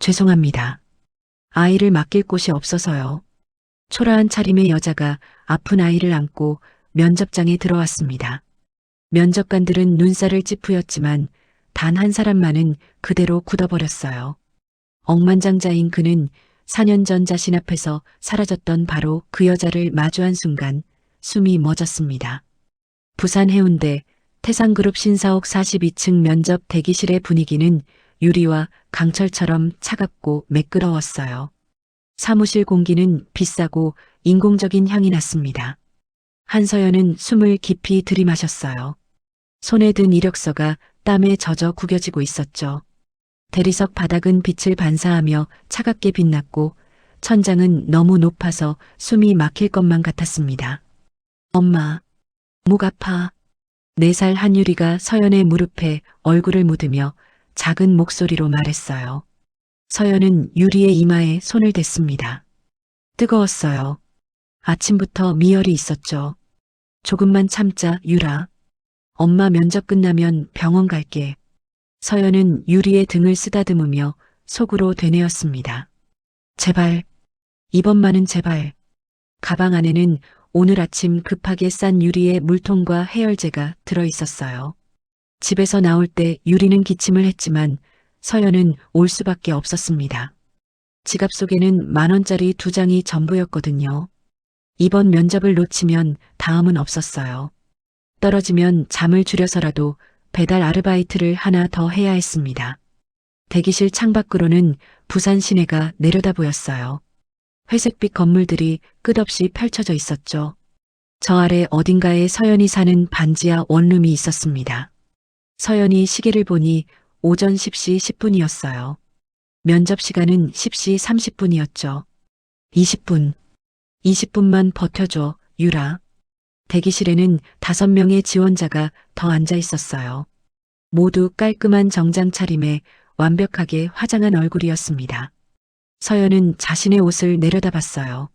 죄송합니다. 아이를 맡길 곳이 없어서요. 초라한 차림의 여자가 아픈 아이를 안고 면접장에 들어왔습니다. 면접관들은 눈살을 찌푸렸지만 단 한 사람만은 그대로 굳어버렸어요. 억만장자인 그는 4년 전 자신 앞에서 사라졌던 바로 그 여자를 마주한 순간 숨이 멎었습니다. 부산 해운대 태상그룹 신사옥 42층 면접 대기실의 분위기는 유리와 강철처럼 차갑고 매끄러웠어요. 사무실 공기는 비싸고 인공적인 향이 났습니다. 한서연은 숨을 깊이 들이마셨어요. 손에 든 이력서가 땀에 젖어 구겨지고 있었죠. 대리석 바닥은 빛을 반사하며 차갑게 빛났고 천장은 너무 높아서 숨이 막힐 것만 같았습니다. 엄마, 목 아파. 4살 한유리가 서연의 무릎에 얼굴을 묻으며 작은 목소리로 말했어요. 서연은 유리의 이마에 손을 댔습니다. 뜨거웠어요. 아침부터 미열이 있었죠. 조금만 참자, 유라. 엄마 면접 끝나면 병원 갈게. 서연은 유리의 등을 쓰다듬으며 속으로 되뇌었습니다. 제발, 이번만은 제발. 가방 안에는 오늘 아침 급하게 싼 유리의 물통과 해열제가 들어있었어요. 집에서 나올 때 유리는 기침을 했지만 서연은 올 수밖에 없었습니다. 지갑 속에는 10,000원짜리 2장이 전부였거든요. 이번 면접을 놓치면 다음은 없었어요. 떨어지면 잠을 줄여서라도 배달 아르바이트를 하나 더 해야 했습니다. 대기실 창밖으로는 부산 시내가 내려다 보였어요. 회색빛 건물들이 끝없이 펼쳐져 있었죠. 저 아래 어딘가에 서연이 사는 반지하 원룸이 있었습니다. 서연이 시계를 보니 오전 10시 10분이었어요. 면접 시간은 10시 30분이었죠. 20분. 20분만 버텨줘, 유라. 대기실에는 5명의 지원자가 더 앉아 있었어요. 모두 깔끔한 정장 차림에 완벽하게 화장한 얼굴이었습니다. 서연은 자신의 옷을 내려다봤어요.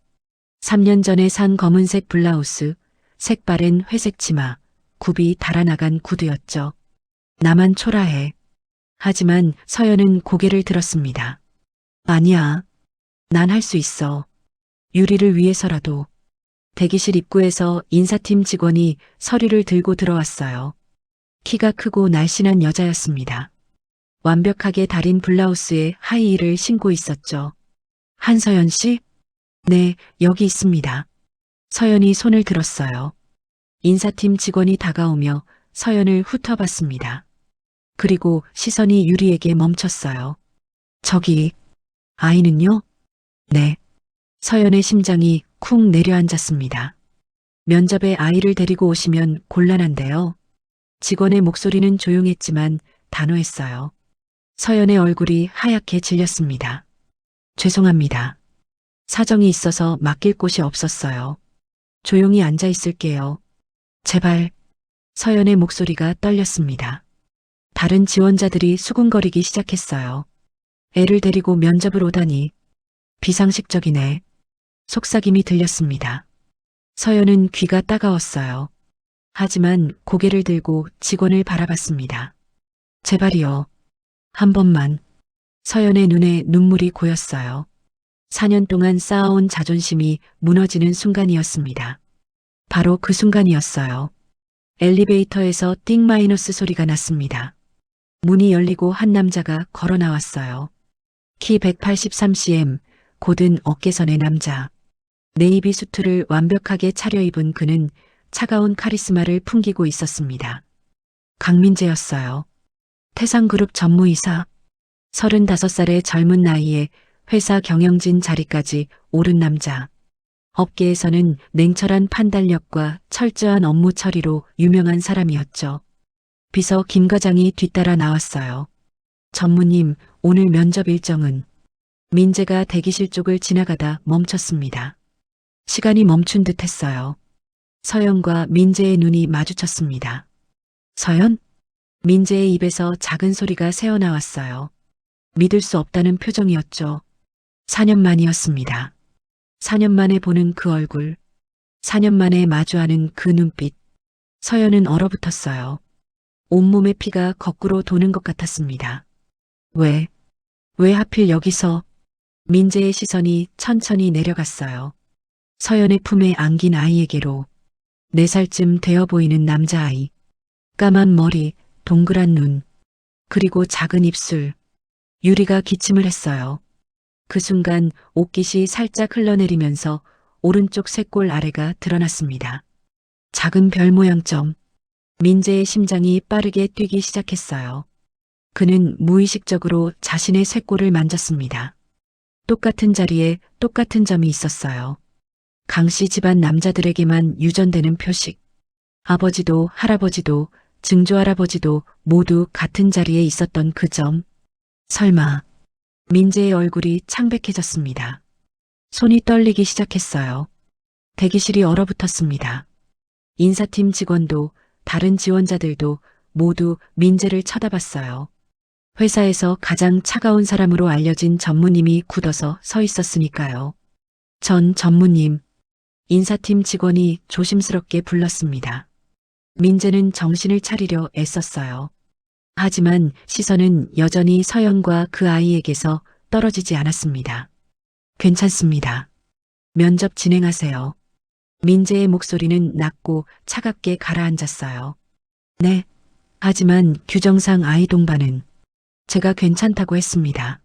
3년 전에 산 검은색 블라우스, 색바랜 회색 치마, 굽이 달아나간 구두였죠. 나만 초라해. 하지만 서연은 고개를 들었습니다. 아니야. 난 할 수 있어. 유리를 위해서라도. 대기실 입구에서 인사팀 직원이 서류를 들고 들어왔어요. 키가 크고 날씬한 여자였습니다. 완벽하게 다린 블라우스에 하이힐을 신고 있었죠. 한서연 씨? 네, 여기 있습니다. 서연이 손을 들었어요. 인사팀 직원이 다가오며 서연을 훑어봤습니다. 그리고 시선이 유리에게 멈췄어요. 저기, 아이는요? 네. 서연의 심장이 쿵 내려앉았습니다. 면접에 아이를 데리고 오시면 곤란한데요. 직원의 목소리는 조용했지만 단호했어요. 서연의 얼굴이 하얗게 질렸습니다. 죄송합니다. 사정이 있어서 맡길 곳이 없었어요. 조용히 앉아 있을게요. 제발. 서연의 목소리가 떨렸습니다. 다른 지원자들이 수군거리기 시작했어요. 애를 데리고 면접을 오다니. 비상식적이네. 속삭임이 들렸습니다. 서연은 귀가 따가웠어요. 하지만 고개를 들고 직원을 바라봤습니다. 제발이요. 한 번만. 서연의 눈에 눈물이 고였어요. 4년 동안 쌓아온 자존심이 무너지는 순간이었습니다. 바로 그 순간이었어요. 엘리베이터에서 띵 마이너스 소리가 났습니다. 문이 열리고 한 남자가 걸어 나왔어요. 키 183cm, 곧은 어깨선의 남자. 네이비 수트를 완벽하게 차려입은 그는 차가운 카리스마를 풍기고 있었습니다. 강민재였어요. 태상그룹 전무이사. 35살의 젊은 나이에 회사 경영진 자리까지 오른 남자. 업계에서는 냉철한 판단력과 철저한 업무 처리로 유명한 사람이었죠. 비서 김 과장이 뒤따라 나왔어요. 전무님, 오늘 면접 일정은? 민재가 대기실 쪽을 지나가다 멈췄습니다. 시간이 멈춘 듯 했어요. 서연과 민재의 눈이 마주쳤습니다. 서연? 민재의 입에서 작은 소리가 새어나왔어요. 믿을 수 없다는 표정이었죠. 4년 만이었습니다. 4년 만에 보는 그 얼굴, 4년 만에 마주하는 그 눈빛. 서연은 얼어붙었어요. 온몸의 피가 거꾸로 도는 것 같았습니다. 왜? 왜 하필 여기서? 민재의 시선이 천천히 내려갔어요. 서연의 품에 안긴 아이에게로. 4살쯤 되어 보이는 남자아이. 까만 머리, 동그란 눈, 그리고 작은 입술. 유리가 기침을 했어요. 그 순간 옷깃이 살짝 흘러내리면서 오른쪽 쇄골 아래가 드러났습니다. 작은 별 모양 점. 민재의 심장이 빠르게 뛰기 시작했어요. 그는 무의식적으로 자신의 쇄골을 만졌습니다. 똑같은 자리에 똑같은 점이 있었어요. 강씨 집안 남자들에게만 유전되는 표식. 아버지도 할아버지도 증조할아버지도 모두 같은 자리에 있었던 그 점. 설마. 민재의 얼굴이 창백해졌습니다. 손이 떨리기 시작했어요. 대기실이 얼어붙었습니다. 인사팀 직원도 다른 지원자들도 모두 민재를 쳐다봤어요. 회사에서 가장 차가운 사람으로 알려진 전무님이 굳어서 서 있었으니까요. 전 전무님. 인사팀 직원이 조심스럽게 불렀습니다. 민재는 정신을 차리려 애썼어요. 하지만 시선은 여전히 서연과 그 아이에게서 떨어지지 않았습니다. 괜찮습니다. 면접 진행하세요. 민재의 목소리는 낮고 차갑게 가라앉았어요. 네. 하지만 규정상 아이 동반은 제가 괜찮다고 했습니다.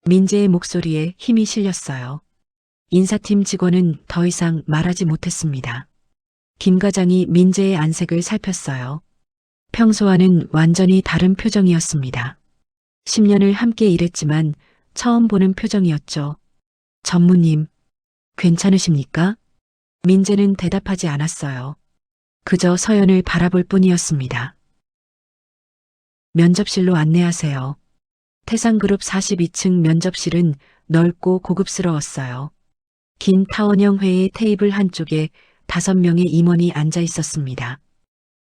민재의 목소리에 힘이 실렸어요. 인사팀 직원은 더 이상 말하지 못했습니다. 김 과장이 민재의 안색을 살폈어요. 평소와는 완전히 다른 표정이었습니다. 10년을 함께 일했지만 처음 보는 표정이었죠. 전무님, 괜찮으십니까? 민재는 대답하지 않았어요. 그저 서연을 바라볼 뿐이었습니다. 면접실로 안내하세요. 태상그룹 42층 면접실은 넓고 고급스러웠어요. 긴 타원형 회의 테이블 한쪽에 5명의 임원이 앉아 있었습니다.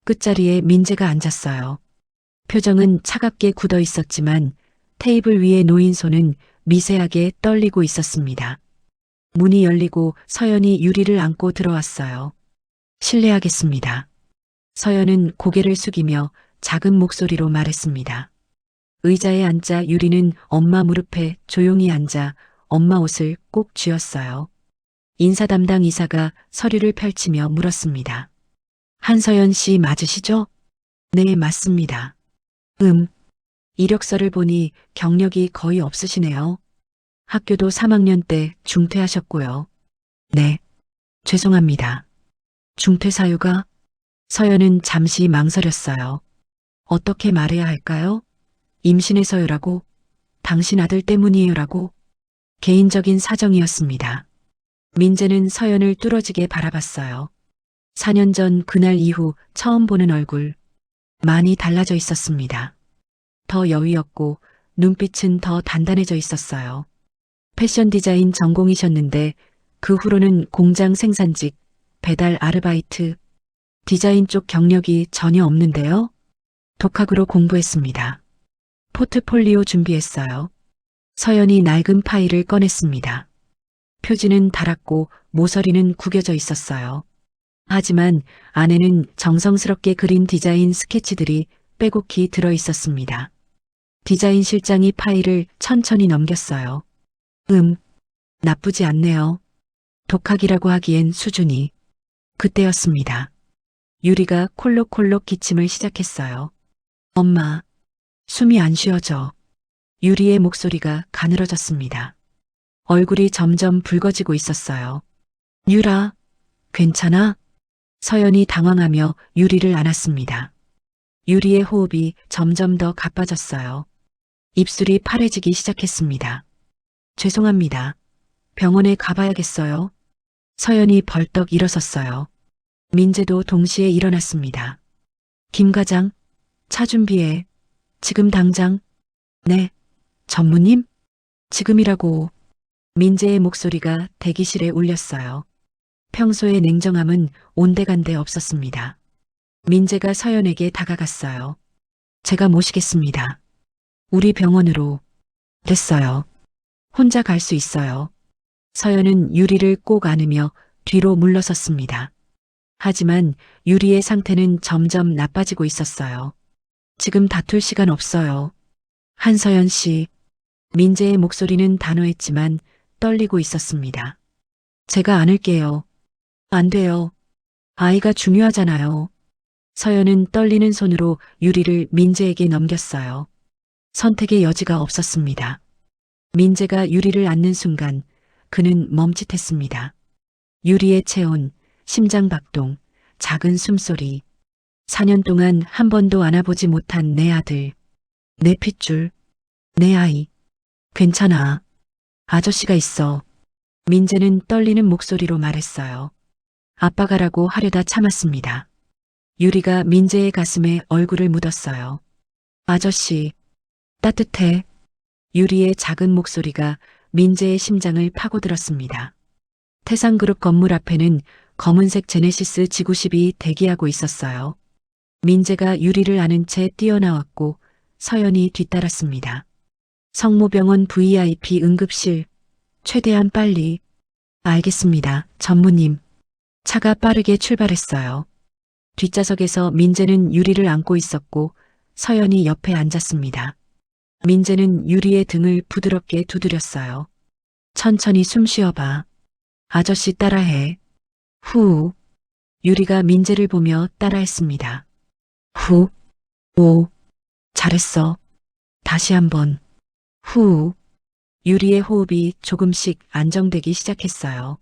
끝자리에 민재가 앉았어요. 표정은 차갑게 굳어 있었지만 테이블 위에 놓인 손은 미세하게 떨리고 있었습니다. 문이 열리고 서연이 유리를 안고 들어왔어요. 실례하겠습니다. 서연은 고개를 숙이며 작은 목소리로 말했습니다. 의자에 앉자 유리는 엄마 무릎에 조용히 앉아 엄마 옷을 꼭 쥐었어요. 인사 담당 이사가 서류를 펼치며 물었습니다. 한서연 씨 맞으시죠? 네, 맞습니다. 이력서를 보니 경력이 거의 없으시네요. 학교도 3학년 때 중퇴하셨고요. 네, 죄송합니다. 중퇴 사유가? 서연은 잠시 망설였어요. 어떻게 말해야 할까요? 임신해서요라고? 당신 아들 때문이에요라고? 개인적인 사정이었습니다. 민재는 서연을 뚫어지게 바라봤어요. 4년 전 그날 이후 처음 보는 얼굴. 많이 달라져 있었습니다. 더 여위었고 눈빛은 더 단단해져 있었어요. 패션 디자인 전공이셨는데 그 후로는 공장 생산직, 배달 아르바이트, 디자인 쪽 경력이 전혀 없는데요. 독학으로 공부했습니다. 포트폴리오 준비했어요. 서연이 낡은 파일을 꺼냈습니다. 표지는 달았고 모서리는 구겨져 있었어요. 하지만 안에는 정성스럽게 그린 디자인 스케치들이 빼곡히 들어 있었습니다. 디자인 실장이 파일을 천천히 넘겼어요. 나쁘지 않네요. 독학이라고 하기엔 수준이. 그때였습니다. 유리가 콜록콜록 기침을 시작했어요. 엄마, 숨이 안 쉬어져. 유리의 목소리가 가늘어졌습니다. 얼굴이 점점 붉어지고 있었어요. 유라, 괜찮아? 서연이 당황하며 유리를 안았습니다. 유리의 호흡이 점점 더 가빠졌어요. 입술이 파래지기 시작했습니다. 죄송합니다. 병원에 가봐야겠어요. 서연이 벌떡 일어섰어요. 민재도 동시에 일어났습니다. 김 과장, 차 준비해. 지금 당장. 네. 전무님? 지금이라고. 민재의 목소리가 대기실에 울렸어요. 평소의 냉정함은 온데간데 없었습니다. 민재가 서연에게 다가갔어요. 제가 모시겠습니다. 우리 병원으로. 됐어요. 혼자 갈 수 있어요. 서연은 유리를 꼭 안으며 뒤로 물러섰습니다. 하지만 유리의 상태는 점점 나빠지고 있었어요. 지금 다툴 시간 없어요. 한서연 씨. 민재의 목소리는 단호했지만 떨리고 있었습니다. 제가 안을게요. 안 돼요. 아이가 중요하잖아요. 서연은 떨리는 손으로 유리를 민재에게 넘겼어요. 선택의 여지가 없었습니다. 민재가 유리를 안는 순간 그는 멈칫했습니다. 유리의 체온, 심장 박동, 작은 숨소리. 4년 동안 한 번도 안아보지 못한 내 아들, 내 핏줄, 내 아이. 괜찮아. 아저씨가 있어. 민재는 떨리는 목소리로 말했어요. 아빠가라고 하려다 참았습니다. 유리가 민재의 가슴에 얼굴을 묻었어요. 아저씨, 따뜻해. 유리의 작은 목소리가 민재의 심장을 파고들었습니다. 태상그룹 건물 앞에는 검은색 제네시스 지구십이 대기하고 있었어요. 민재가 유리를 안은 채 뛰어나왔고 서연이 뒤따랐습니다. 성모병원 VIP 응급실, 최대한 빨리. 알겠습니다, 전무님. 차가 빠르게 출발했어요. 뒷좌석에서 민재는 유리를 안고 있었고 서연이 옆에 앉았습니다. 민재는 유리의 등을 부드럽게 두드렸어요. 천천히 숨 쉬어봐. 아저씨 따라해. 후. 유리가 민재를 보며 따라했습니다. 후. 오. 잘했어. 다시 한번. 후. 유리의 호흡이 조금씩 안정되기 시작했어요.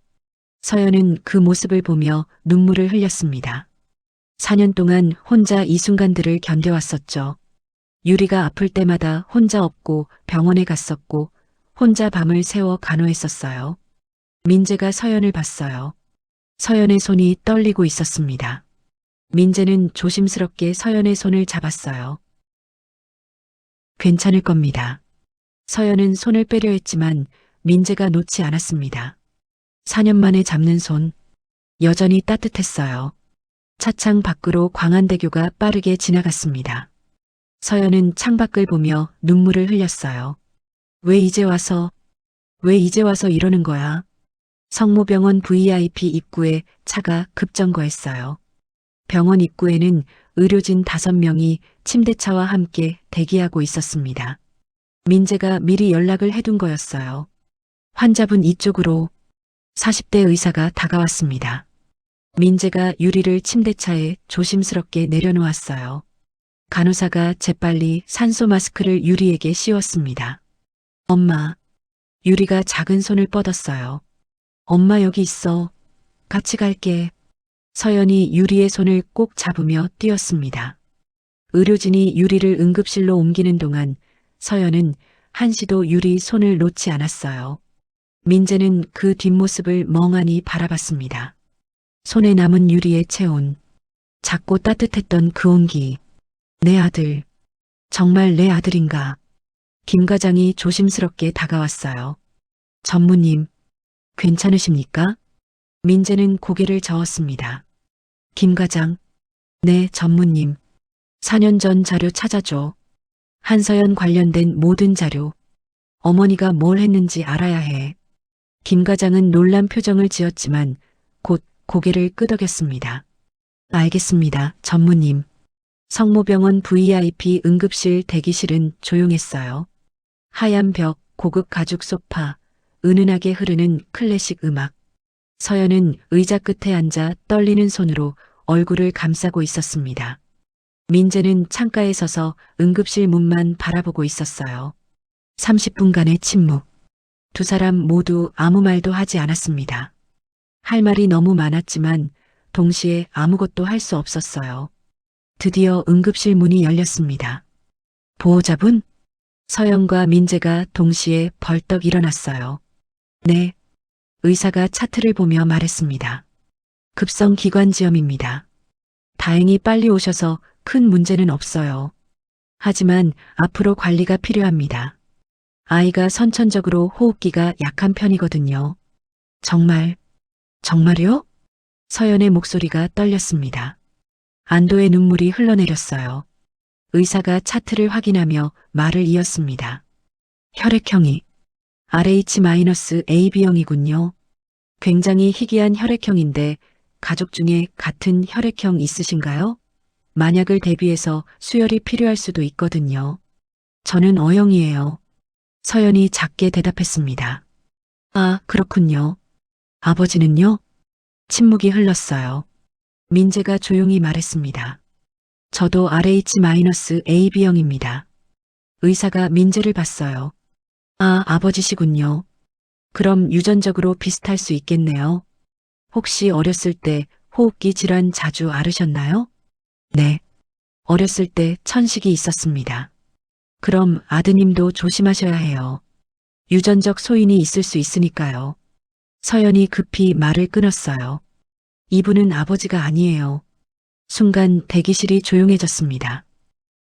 서연은 그 모습을 보며 눈물을 흘렸습니다. 4년 동안 혼자 이 순간들을 견뎌왔었죠. 유리가 아플 때마다 혼자 업고 병원에 갔었고 혼자 밤을 새워 간호했었어요. 민재가 서연을 봤어요. 서연의 손이 떨리고 있었습니다. 민재는 조심스럽게 서연의 손을 잡았어요. 괜찮을 겁니다. 서연은 손을 빼려 했지만 민재가 놓지 않았습니다. 4년 만에 잡는 손, 여전히 따뜻했어요. 차창 밖으로 광안대교가 빠르게 지나갔습니다. 서연은 창밖을 보며 눈물을 흘렸어요. 왜 이제 와서 이러는 거야? 성모병원 VIP 입구에 차가 급정거했어요. 병원 입구에는 의료진 5명이 침대차와 함께 대기하고 있었습니다. 민재가 미리 연락을 해둔 거였어요. 환자분 이쪽으로. 40대 의사가 다가왔습니다. 민재가 유리를 침대차에 조심스럽게 내려놓았어요. 간호사가 재빨리 산소 마스크를 유리에게 씌웠습니다. 엄마. 유리가 작은 손을 뻗었어요. 엄마 여기 있어. 같이 갈게. 서연이 유리의 손을 꼭 잡으며 뛰었습니다. 의료진이 유리를 응급실로 옮기는 동안 서연은 한시도 유리 손을 놓지 않았어요. 민재는 그 뒷모습을 멍하니 바라봤습니다. 손에 남은 유리의 체온, 작고 따뜻했던 그 온기. 내 아들, 정말 내 아들인가? 김 과장이 조심스럽게 다가왔어요. 전무님, 괜찮으십니까? 민재는 고개를 저었습니다. 김 과장, 네, 전무님. 4년 전 자료 찾아줘. 한서연 관련된 모든 자료. 어머니가 뭘 했는지 알아야 해. 김 과장은 놀란 표정을 지었지만 곧 고개를 끄덕였습니다. 알겠습니다, 전무님. 성모병원 VIP 응급실 대기실은 조용했어요. 하얀 벽, 고급 가죽 소파, 은은하게 흐르는 클래식 음악. 서연은 의자 끝에 앉아 떨리는 손으로 얼굴을 감싸고 있었습니다. 민재는 창가에 서서 응급실 문만 바라보고 있었어요. 30분간의 침묵. 두 사람 모두 아무 말도 하지 않았습니다. 할 말이 너무 많았지만 동시에 아무것도 할 수 없었어요. 드디어 응급실 문이 열렸습니다. 보호자분? 서연과 민재가 동시에 벌떡 일어났어요. 네. 의사가 차트를 보며 말했습니다. 급성 기관지염입니다. 다행히 빨리 오셔서 큰 문제는 없어요. 하지만 앞으로 관리가 필요합니다. 아이가 선천적으로 호흡기가 약한 편이거든요. 정말요? 서연의 목소리가 떨렸습니다. 안도의 눈물이 흘러내렸어요. 의사가 차트를 확인하며 말을 이었습니다. 혈액형이 RH-AB형이군요. 굉장히 희귀한 혈액형인데 가족 중에 같은 혈액형 있으신가요? 만약을 대비해서 수혈이 필요할 수도 있거든요. 저는 O형이에요. 서연이 작게 대답했습니다. 아, 그렇군요. 아버지는요? 침묵이 흘렀어요. 민재가 조용히 말했습니다. 저도 RH-AB형입니다. 의사가 민재를 봤어요. 아, 아버지시군요. 그럼 유전적으로 비슷할 수 있겠네요. 혹시 어렸을 때 호흡기 질환 자주 앓으셨나요? 네. 어렸을 때 천식이 있었습니다. 그럼 아드님도 조심하셔야 해요. 유전적 소인이 있을 수 있으니까요. 서연이 급히 말을 끊었어요. 이분은 아버지가 아니에요. 순간 대기실이 조용해졌습니다.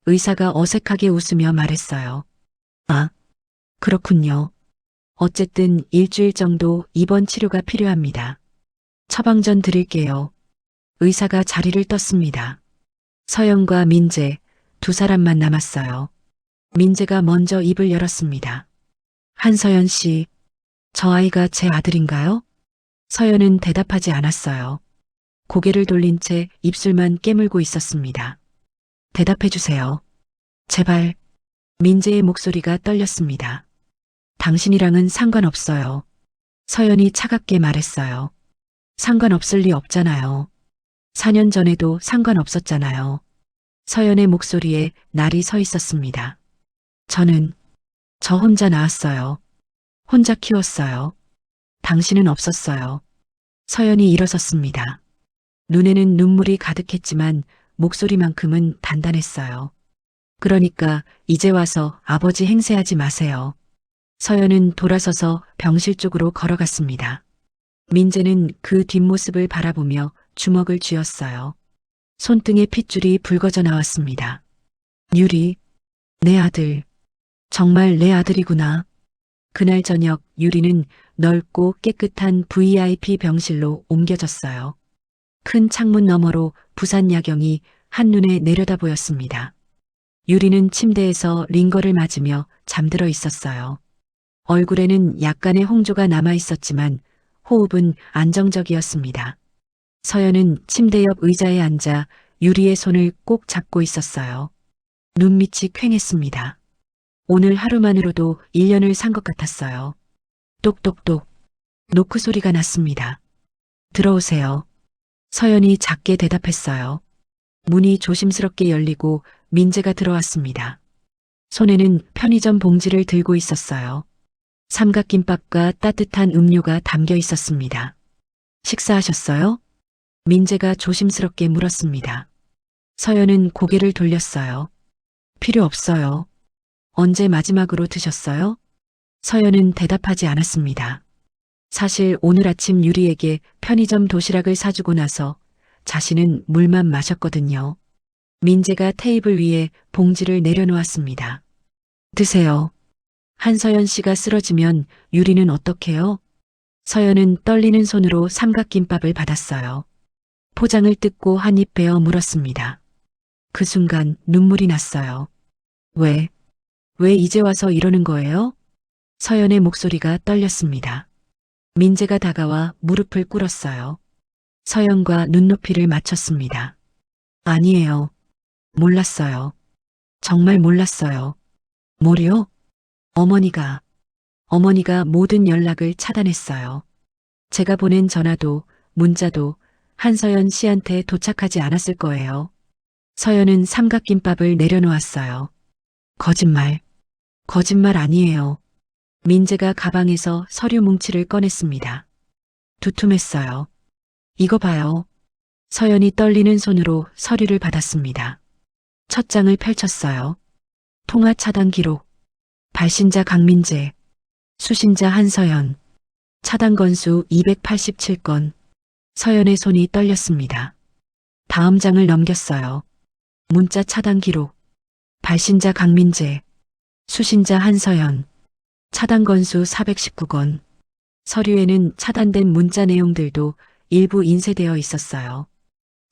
의사가 어색하게 웃으며 말했어요. 아, 그렇군요. 어쨌든 일주일 정도 입원 치료가 필요합니다. 처방전 드릴게요. 의사가 자리를 떴습니다. 서연과 민재, 두 사람만 남았어요. 민재가 먼저 입을 열었습니다. 한서연 씨, 저 아이가 제 아들인가요? 서연은 대답하지 않았어요. 고개를 돌린 채 입술만 깨물고 있었습니다. 대답해 주세요. 제발. 민재의 목소리가 떨렸습니다. 당신이랑은 상관없어요. 서연이 차갑게 말했어요. 상관없을 리 없잖아요. 4년 전에도 상관없었잖아요. 서연의 목소리에 날이 서 있었습니다. 저 혼자 낳았어요. 혼자 키웠어요. 당신은 없었어요. 서연이 일어섰습니다. 눈에는 눈물이 가득했지만 목소리만큼은 단단했어요. 그러니까 이제 와서 아버지 행세하지 마세요. 서연은 돌아서서 병실 쪽으로 걸어갔습니다. 민재는 그 뒷모습을 바라보며 주먹을 쥐었어요. 손등에 핏줄이 붉어져 나왔습니다. 유리, 내 아들. 정말 내 아들이구나. 그날 저녁 유리는 넓고 깨끗한 VIP 병실로 옮겨졌어요. 큰 창문 너머로 부산 야경이 한눈에 내려다 보였습니다. 유리는 침대에서 링거를 맞으며 잠들어 있었어요. 얼굴에는 약간의 홍조가 남아 있었지만 호흡은 안정적이었습니다. 서연은 침대 옆 의자에 앉아 유리의 손을 꼭 잡고 있었어요. 눈밑이 퀭했습니다. 오늘 하루만으로도 1년을 산 것 같았어요. 똑똑똑. 노크 소리가 났습니다. 들어오세요. 서연이 작게 대답했어요. 문이 조심스럽게 열리고 민재가 들어왔습니다. 손에는 편의점 봉지를 들고 있었어요. 삼각김밥과 따뜻한 음료가 담겨 있었습니다. 식사하셨어요? 민재가 조심스럽게 물었습니다. 서연은 고개를 돌렸어요. 필요 없어요. 언제 마지막으로 드셨어요? 서연은 대답하지 않았습니다. 사실 오늘 아침 유리에게 편의점 도시락을 사주고 나서 자신은 물만 마셨거든요. 민재가 테이블 위에 봉지를 내려놓았습니다. 드세요. 한서연 씨가 쓰러지면 유리는 어떡해요? 서연은 떨리는 손으로 삼각김밥을 받았어요. 포장을 뜯고 한 입 베어 물었습니다. 그 순간 눈물이 났어요. 왜 이제 와서 이러는 거예요? 서연의 목소리가 떨렸습니다. 민재가 다가와 무릎을 꿇었어요. 서연과 눈높이를 맞췄습니다. 아니에요. 몰랐어요. 정말 몰랐어요. 뭐요? 어머니가 모든 연락을 차단했어요. 제가 보낸 전화도 문자도 한서연 씨한테 도착하지 않았을 거예요. 서연은 삼각김밥을 내려놓았어요. 거짓말 아니에요. 민재가 가방에서 서류 뭉치를 꺼냈습니다. 두툼했어요. 이거 봐요. 서연이 떨리는 손으로 서류를 받았습니다. 첫 장을 펼쳤어요. 통화 차단 기록. 발신자 강민재. 수신자 한서연. 차단 건수 287건. 서연의 손이 떨렸습니다. 다음 장을 넘겼어요. 문자 차단 기록. 발신자 강민재. 수신자 한서연. 차단 건수 419건. 서류에는 차단된 문자 내용들도 일부 인쇄되어 있었어요.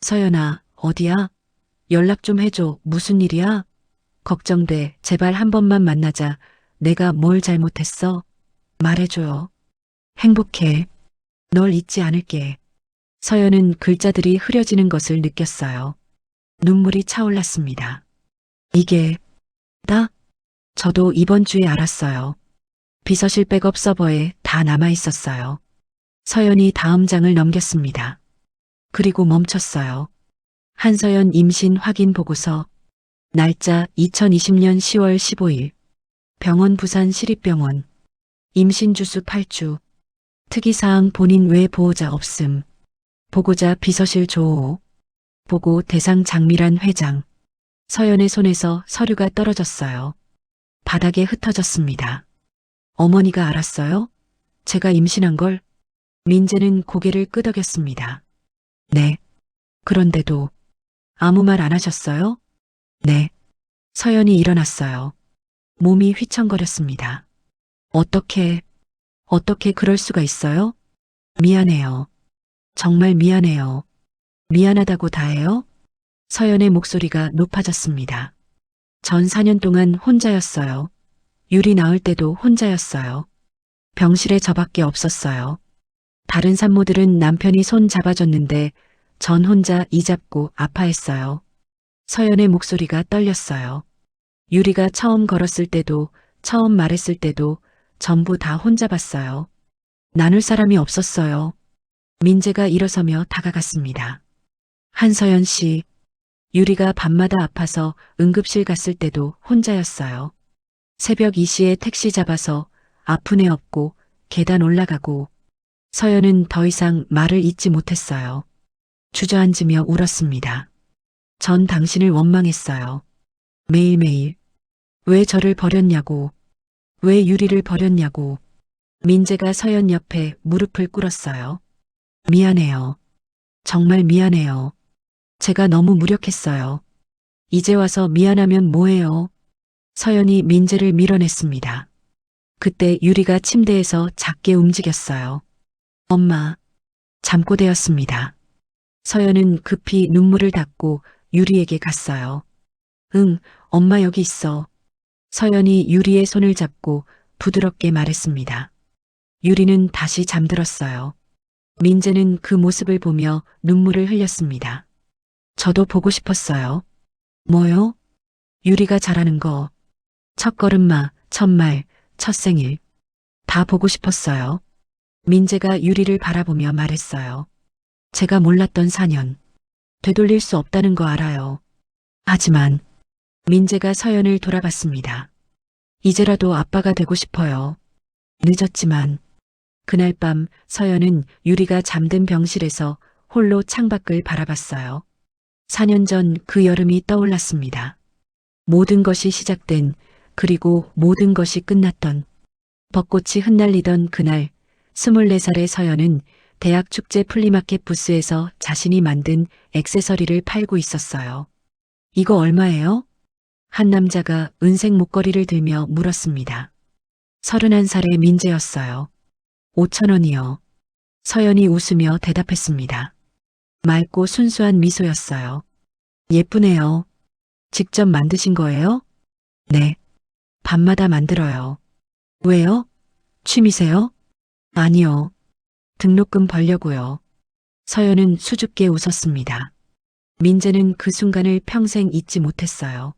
서연아, 어디야? 연락 좀 해줘. 무슨 일이야? 걱정돼. 제발 한 번만 만나자. 내가 뭘 잘못했어? 말해줘요. 행복해. 널 잊지 않을게. 서연은 글자들이 흐려지는 것을 느꼈어요. 눈물이 차올랐습니다. 이게, 저도 이번 주에 알았어요. 비서실 백업 서버에 다 남아 있었어요. 서연이 다음 장을 넘겼습니다. 그리고 멈췄어요. 한서연 임신 확인 보고서. 날짜 2020년 10월 15일. 병원 부산 시립병원. 임신 주수 8주. 특이사항 본인 외 보호자 없음. 보고자 비서실 조호. 보고 대상 장미란 회장. 서연의 손에서 서류가 떨어졌어요. 바닥에 흩어졌습니다. 어머니가 알았어요? 제가 임신한 걸? 민재는 고개를 끄덕였습니다. 네. 그런데도 아무 말 안 하셨어요? 네. 서연이 일어났어요. 몸이 휘청거렸습니다. 어떻게 그럴 수가 있어요? 미안해요. 정말 미안해요. 미안하다고 다해요? 서연의 목소리가 높아졌습니다. 전 4년 동안 혼자였어요. 유리 낳을 때도 혼자였어요. 병실에 저밖에 없었어요. 다른 산모들은 남편이 손 잡아줬는데 전 혼자 이 잡고 아파했어요. 서연의 목소리가 떨렸어요. 유리가 처음 걸었을 때도, 처음 말했을 때도 전부 다 혼자 봤어요. 나눌 사람이 없었어요. 민재가 일어서며 다가갔습니다. 한서연 씨, 유리가 밤마다 아파서 응급실 갔을 때도 혼자였어요. 새벽 2시에 택시 잡아서 아픈 애 업고 계단 올라가고. 서연은 더 이상 말을 잇지 못했어요. 주저앉으며 울었습니다. 전 당신을 원망했어요. 매일매일. 왜 저를 버렸냐고. 왜 유리를 버렸냐고. 민재가 서연 옆에 무릎을 꿇었어요. 미안해요. 정말 미안해요. 제가 너무 무력했어요. 이제 와서 미안하면 뭐해요? 서연이 민재를 밀어냈습니다. 그때 유리가 침대에서 작게 움직였어요. 엄마. 잠꼬대였습니다. 서연은 급히 눈물을 닦고 유리에게 갔어요. 응, 엄마 여기 있어. 서연이 유리의 손을 잡고 부드럽게 말했습니다. 유리는 다시 잠들었어요. 민재는 그 모습을 보며 눈물을 흘렸습니다. 저도 보고 싶었어요. 뭐요? 유리가 잘하는 거. 첫걸음마, 첫말, 첫생일. 다 보고 싶었어요. 민재가 유리를 바라보며 말했어요. 제가 몰랐던 4년. 되돌릴 수 없다는 거 알아요. 하지만 민재가 서연을 돌아봤습니다. 이제라도 아빠가 되고 싶어요. 늦었지만. 그날 밤 서연은 유리가 잠든 병실에서 홀로 창밖을 바라봤어요. 4년 전 그 여름이 떠올랐습니다. 모든 것이 시작된, 그리고 모든 것이 끝났던, 벚꽃이 흩날리던 그날 24살의 서연은 대학 축제 플리마켓 부스에서 자신이 만든 액세서리를 팔고 있었어요. 이거 얼마예요? 한 남자가 은색 목걸이를 들며 물었습니다. 31살의 민재였어요. 5,000원이요. 서연이 웃으며 대답했습니다. 맑고 순수한 미소였어요. 예쁘네요. 직접 만드신 거예요? 네. 밤마다 만들어요. 왜요? 취미세요? 아니요. 등록금 벌려고요. 서연은 수줍게 웃었습니다. 민재는 그 순간을 평생 잊지 못했어요.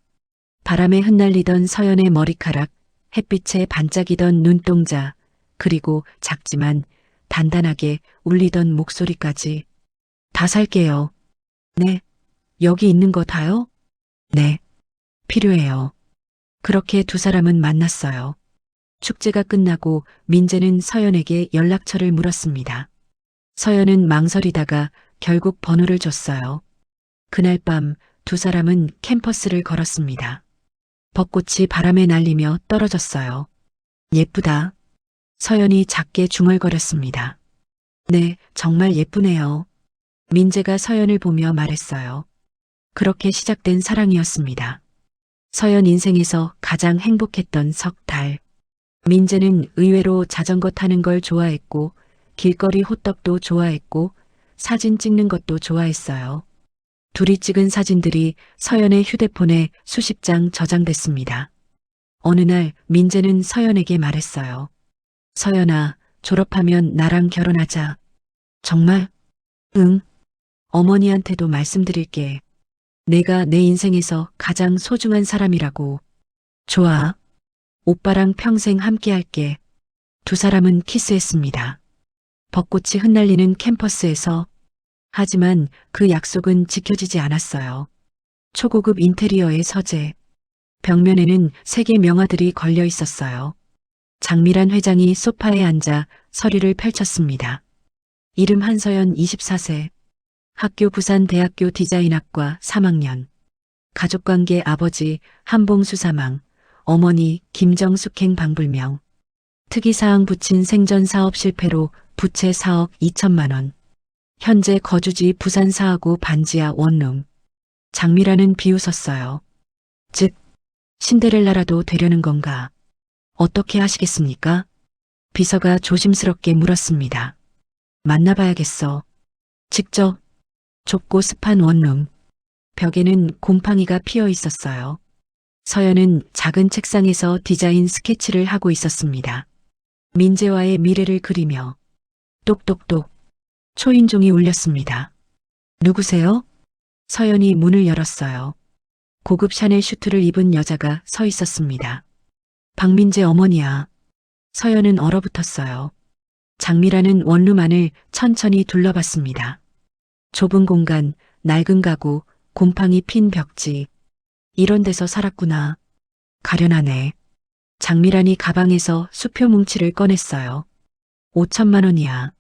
바람에 흩날리던 서연의 머리카락, 햇빛에 반짝이던 눈동자, 그리고 작지만 단단하게 울리던 목소리까지. 다 살게요. 네. 여기 있는 거 다요? 네. 필요해요. 그렇게 두 사람은 만났어요. 축제가 끝나고 민재는 서연에게 연락처를 물었습니다. 서연은 망설이다가 결국 번호를 줬어요. 그날 밤 두 사람은 캠퍼스를 걸었습니다. 벚꽃이 바람에 날리며 떨어졌어요. 예쁘다. 서연이 작게 중얼거렸습니다. 네, 정말 예쁘네요. 민재가 서연을 보며 말했어요. 그렇게 시작된 사랑이었습니다. 서연 인생에서 가장 행복했던 석 달. 민재는 의외로 자전거 타는 걸 좋아했고, 길거리 호떡도 좋아했고, 사진 찍는 것도 좋아했어요. 둘이 찍은 사진들이 서연의 휴대폰에 수십 장 저장됐습니다. 어느 날 민재는 서연에게 말했어요. 서연아, 졸업하면 나랑 결혼하자. 정말? 응. 어머니한테도 말씀드릴게. 내가 내 인생에서 가장 소중한 사람이라고. 좋아. 오빠랑 평생 함께 할게. 두 사람은 키스했습니다. 벚꽃이 흩날리는 캠퍼스에서. 하지만 그 약속은 지켜지지 않았어요. 초고급 인테리어의 서재. 벽면에는 세계 명화들이 걸려 있었어요. 장미란 회장이 소파에 앉아 서류를 펼쳤습니다. 이름 한서연 24세. 학교 부산대학교 디자인학과 3학년. 가족관계 아버지 한봉수 사망. 어머니 김정숙행 방불명. 특이사항 붙인 생전 사업 실패로 부채 4억 2천만 원. 현재 거주지 부산 사하구 반지하 원룸. 장미라는 비웃었어요. 즉, 신데렐라라도 되려는 건가? 어떻게 하시겠습니까? 비서가 조심스럽게 물었습니다. 만나봐야겠어. 직접. 좁고 습한 원룸. 벽에는 곰팡이가 피어 있었어요. 서연은 작은 책상에서 디자인 스케치를 하고 있었습니다. 민재와의 미래를 그리며. 똑똑똑. 초인종이 울렸습니다. 누구세요? 서연이 문을 열었어요. 고급 샤넬 슈트를 입은 여자가 서 있었습니다. 박민재 어머니야. 서연은 얼어붙었어요. 장미라는 원룸 안을 천천히 둘러봤습니다. 좁은 공간, 낡은 가구, 곰팡이 핀 벽지. 이런 데서 살았구나. 가련하네. 장미란이 가방에서 수표 뭉치를 꺼냈어요. 5천만 원이야.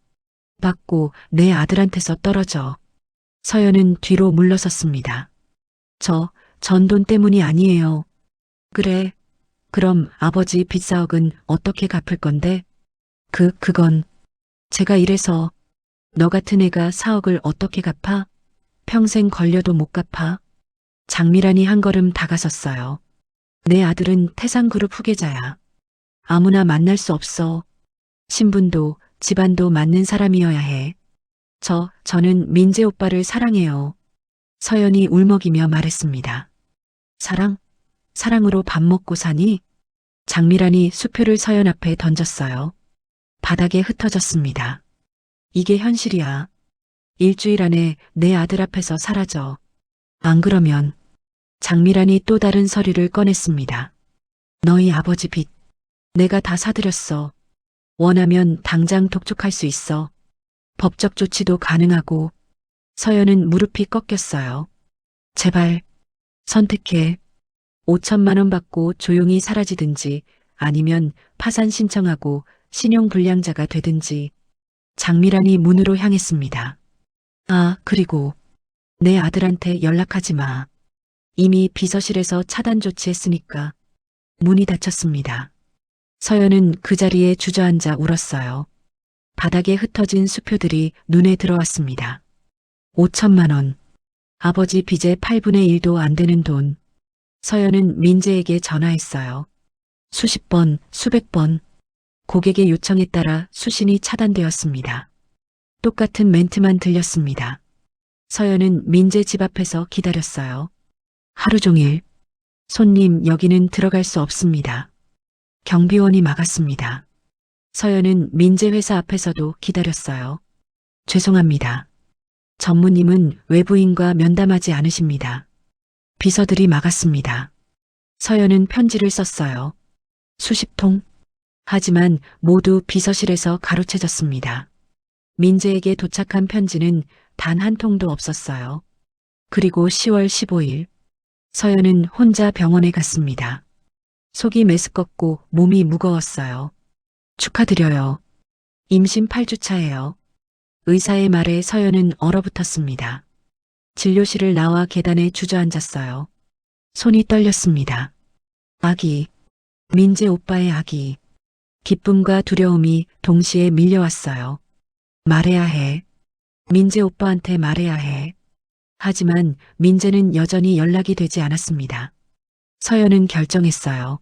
받고 내 아들한테서 떨어져. 서연은 뒤로 물러섰습니다. 저, 전돈 때문이 아니에요. 그래. 그럼 아버지 빚 4억은 어떻게 갚을 건데? 그건 제가 이래서. 너 같은 애가 4억을 어떻게 갚아? 평생 걸려도 못 갚아. 장미란이 한 걸음 다가섰어요. 내 아들은 태상그룹 후계자야. 아무나 만날 수 없어. 신분도 집안도 맞는 사람이어야 해. 저는 민재 오빠를 사랑해요. 서연이 울먹이며 말했습니다. 사랑? 사랑으로 밥 먹고 사니? 장미란이 수표를 서연 앞에 던졌어요. 바닥에 흩어졌습니다. 이게 현실이야. 일주일 안에 내 아들 앞에서 사라져. 안 그러면. 장미란이 또 다른 서류를 꺼냈습니다. 너희 아버지 빚. 내가 다 사드렸어. 원하면 당장 독촉할 수 있어. 법적 조치도 가능하고. 서연은 무릎이 꺾였어요. 제발 선택해. 5천만 원 받고 조용히 사라지든지 아니면 파산 신청하고 신용불량자가 되든지. 장미란이 문으로 향했습니다. 아, 그리고 내 아들한테 연락하지 마. 이미 비서실에서 차단 조치했으니까. 문이 닫혔습니다. 서연은 그 자리에 주저앉아 울었어요. 바닥에 흩어진 수표들이 눈에 들어왔습니다. 5천만 원. 아버지 빚의 8분의 1도 안 되는 돈. 서연은 민재에게 전화했어요. 수십 번, 수백 번. 고객의 요청에 따라 수신이 차단되었습니다. 똑같은 멘트만 들렸습니다. 서연은 민재 집 앞에서 기다렸어요. 하루 종일. 손님, 여기는 들어갈 수 없습니다. 경비원이 막았습니다. 서연은 민재 회사 앞에서도 기다렸어요. 죄송합니다. 전무님은 외부인과 면담하지 않으십니다. 비서들이 막았습니다. 서연은 편지를 썼어요. 수십 통. 하지만 모두 비서실에서 가로채졌습니다. 민재에게 도착한 편지는 단 한 통도 없었어요. 그리고 10월 15일. 서연은 혼자 병원에 갔습니다. 속이 메스껍고 몸이 무거웠어요. 축하드려요. 임신 8주차예요. 의사의 말에 서연은 얼어붙었습니다. 진료실을 나와 계단에 주저앉았어요. 손이 떨렸습니다. 아기. 민재 오빠의 아기. 기쁨과 두려움이 동시에 밀려왔어요. 말해야 해. 민재 오빠한테 말해야 해. 하지만 민재는 여전히 연락이 되지 않았습니다. 서연은 결정했어요.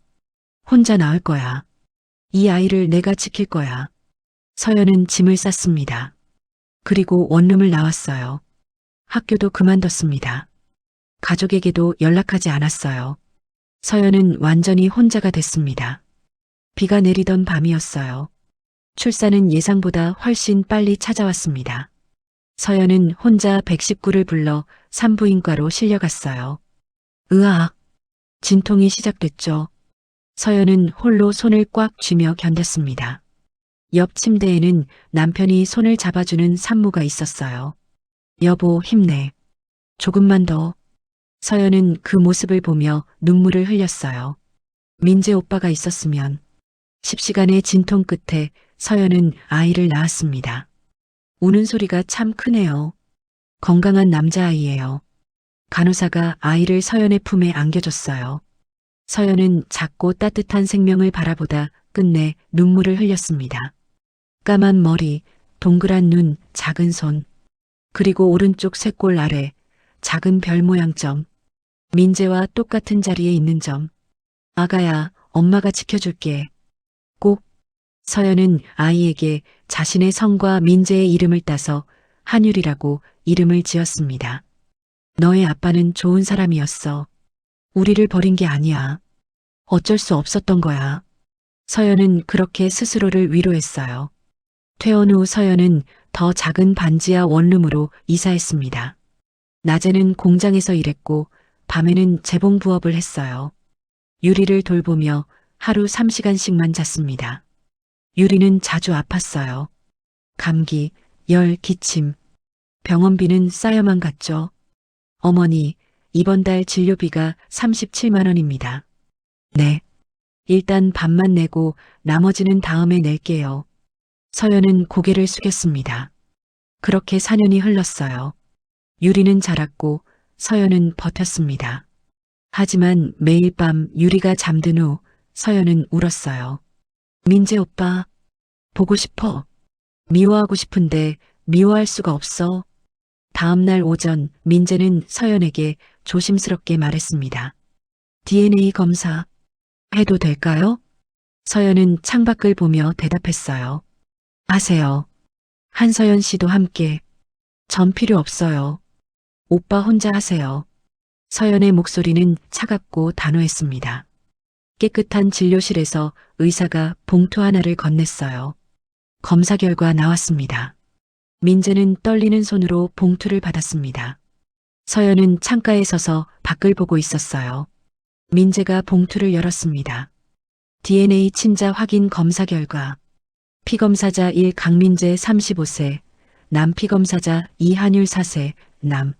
혼자 나을 거야. 이 아이를 내가 지킬 거야. 서연은 짐을 쌌습니다. 그리고 원룸을 나왔어요. 학교도 그만뒀습니다. 가족에게도 연락하지 않았어요. 서연은 완전히 혼자가 됐습니다. 비가 내리던 밤이었어요. 출산은 예상보다 훨씬 빨리 찾아왔습니다. 서연은 혼자 119를 불러 산부인과로 실려갔어요. 으악. 진통이 시작됐죠. 서연은 홀로 손을 꽉 쥐며 견뎠습니다. 옆 침대에는 남편이 손을 잡아주는 산모가 있었어요. 여보, 힘내. 조금만 더. 서연은 그 모습을 보며 눈물을 흘렸어요. 민재 오빠가 있었으면 10시간의 진통 끝에 서연은 아이를 낳았습니다. 우는 소리가 참 크네요. 건강한 남자아이예요. 간호사가 아이를 서연의 품에 안겨줬어요. 서연은 작고 따뜻한 생명을 바라보다 끝내 눈물을 흘렸습니다. 까만 머리, 동그란 눈, 작은 손, 그리고 오른쪽 쇄골 아래 작은 별 모양 점. 민재와 똑같은 자리에 있는 점. 아가야, 엄마가 지켜줄게. 꼭. 서연은 아이에게 자신의 성과 민재의 이름을 따서 한율이라고 이름을 지었습니다. 너의 아빠는 좋은 사람이었어. 우리를 버린 게 아니야. 어쩔 수 없었던 거야. 서연은 그렇게 스스로를 위로했어요. 퇴원 후 서연은 더 작은 반지하 원룸으로 이사했습니다. 낮에는 공장에서 일했고 밤에는 재봉 부업을 했어요. 유리를 돌보며 하루 3시간씩만 잤습니다. 유리는 자주 아팠어요. 감기, 열, 기침. 병원비는 쌓여만 갔죠. 어머니, 이번 달 진료비가 37만 원입니다. 네. 일단 반만 내고 나머지는 다음에 낼게요. 서연은 고개를 숙였습니다. 그렇게 4년이 흘렀어요. 유리는 자랐고 서연은 버텼습니다. 하지만 매일 밤 유리가 잠든 후 서연은 울었어요. 민재 오빠, 보고 싶어. 미워하고 싶은데 미워할 수가 없어. 다음 날 오전 민재는 서연에게 조심스럽게 말했습니다. DNA 검사 해도 될까요? 서연은 창밖을 보며 대답했어요. 하세요. 한서연 씨도 함께. 전 필요 없어요. 오빠 혼자 하세요. 서연의 목소리는 차갑고 단호했습니다. 깨끗한 진료실에서 의사가 봉투 하나를 건넸어요. 검사 결과 나왔습니다. 민재는 떨리는 손으로 봉투를 받았습니다. 서연은 창가에 서서 밖을 보고 있었어요. 민재가 봉투를 열었습니다. DNA 친자 확인 검사 결과. 피검사자 1 강민재 35세, 남 피검사자 2 한율 4세, 남.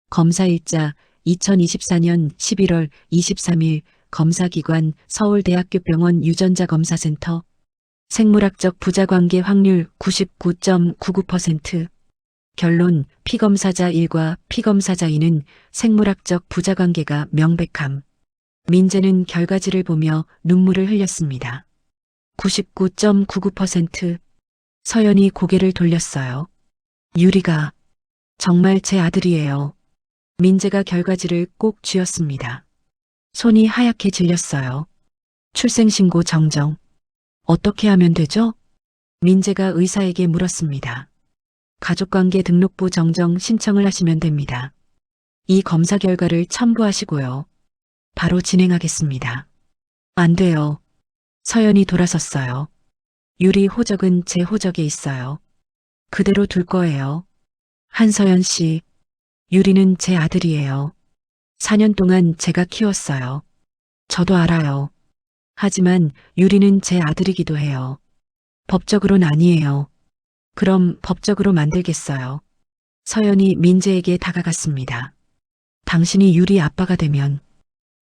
검사일자 2024년 11월 23일 검사기관 서울대학교병원 유전자검사센터. 생물학적 부자관계 확률 99.99%. 결론 피검사자 1과 피검사자 2는 생물학적 부자관계가 명백함. 민재는 결과지를 보며 눈물을 흘렸습니다. 99.99%. 서연이 고개를 돌렸어요. 유리가 정말 제 아들이에요. 민재가 결과지를 꼭 쥐었습니다. 손이 하얗게 질렸어요. 출생신고 정정. 어떻게 하면 되죠? 민재가 의사에게 물었습니다. 가족관계 등록부 정정 신청을 하시면 됩니다. 이 검사 결과를 첨부하시고요. 바로 진행하겠습니다. 안 돼요. 서연이 돌아섰어요. 유리 호적은 제 호적에 있어요. 그대로 둘 거예요. 한서연 씨, 유리는 제 아들이에요. 4년 동안 제가 키웠어요. 저도 알아요. 하지만 유리는 제 아들이기도 해요. 법적으로는 아니에요. 그럼 법적으로 만들겠어요. 서연이 민재에게 다가갔습니다. 당신이 유리 아빠가 되면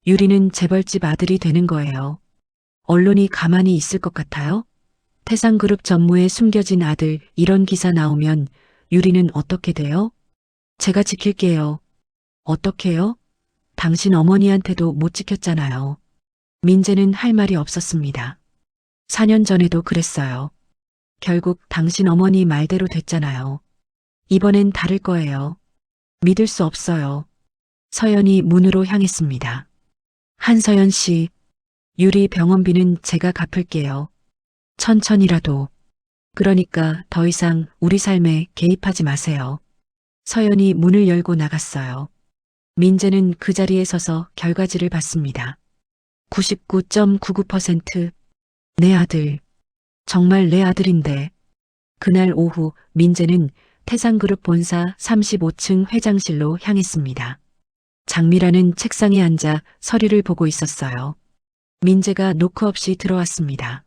유리는 재벌집 아들이 되는 거예요. 언론이 가만히 있을 것 같아요? 태상그룹 전무에 숨겨진 아들 이런 기사 나오면 유리는 어떻게 돼요? 제가 지킬게요. 어떻게요? 당신 어머니한테도 못 지켰잖아요. 민재는 할 말이 없었습니다. 4년 전에도 그랬어요. 결국 당신 어머니 말대로 됐잖아요. 이번엔 다를 거예요. 믿을 수 없어요. 서연이 문으로 향했습니다. 한서연 씨, 유리 병원비는 제가 갚을게요. 천천히라도. 그러니까 더 이상 우리 삶에 개입하지 마세요. 서연이 문을 열고 나갔어요. 민재는 그 자리에 서서 결과지를 봤습니다. 99.99%. 내 아들. 정말 내 아들인데. 그날 오후 민재는 태상그룹 본사 35층 회장실로 향했습니다. 장미라는 책상에 앉아 서류를 보고 있었어요. 민재가 노크 없이 들어왔습니다.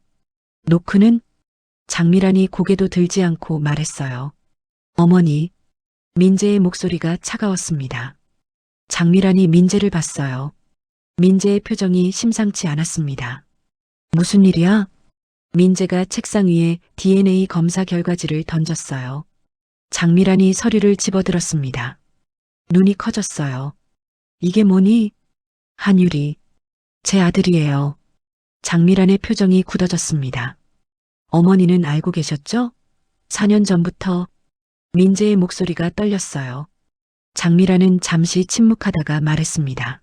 노크는? 장미란이 고개도 들지 않고 말했어요. 어머니. 민재의 목소리가 차가웠습니다. 장미란이 민재를 봤어요. 민재의 표정이 심상치 않았습니다. 무슨 일이야? 민재가 책상 위에 DNA 검사 결과지를 던졌어요. 장미란이 서류를 집어들었습니다. 눈이 커졌어요. 이게 뭐니? 한유리. 제 아들이에요. 장미란의 표정이 굳어졌습니다. 어머니는 알고 계셨죠? 4년 전부터. 민재의 목소리가 떨렸어요. 장미란은 잠시 침묵하다가 말했습니다.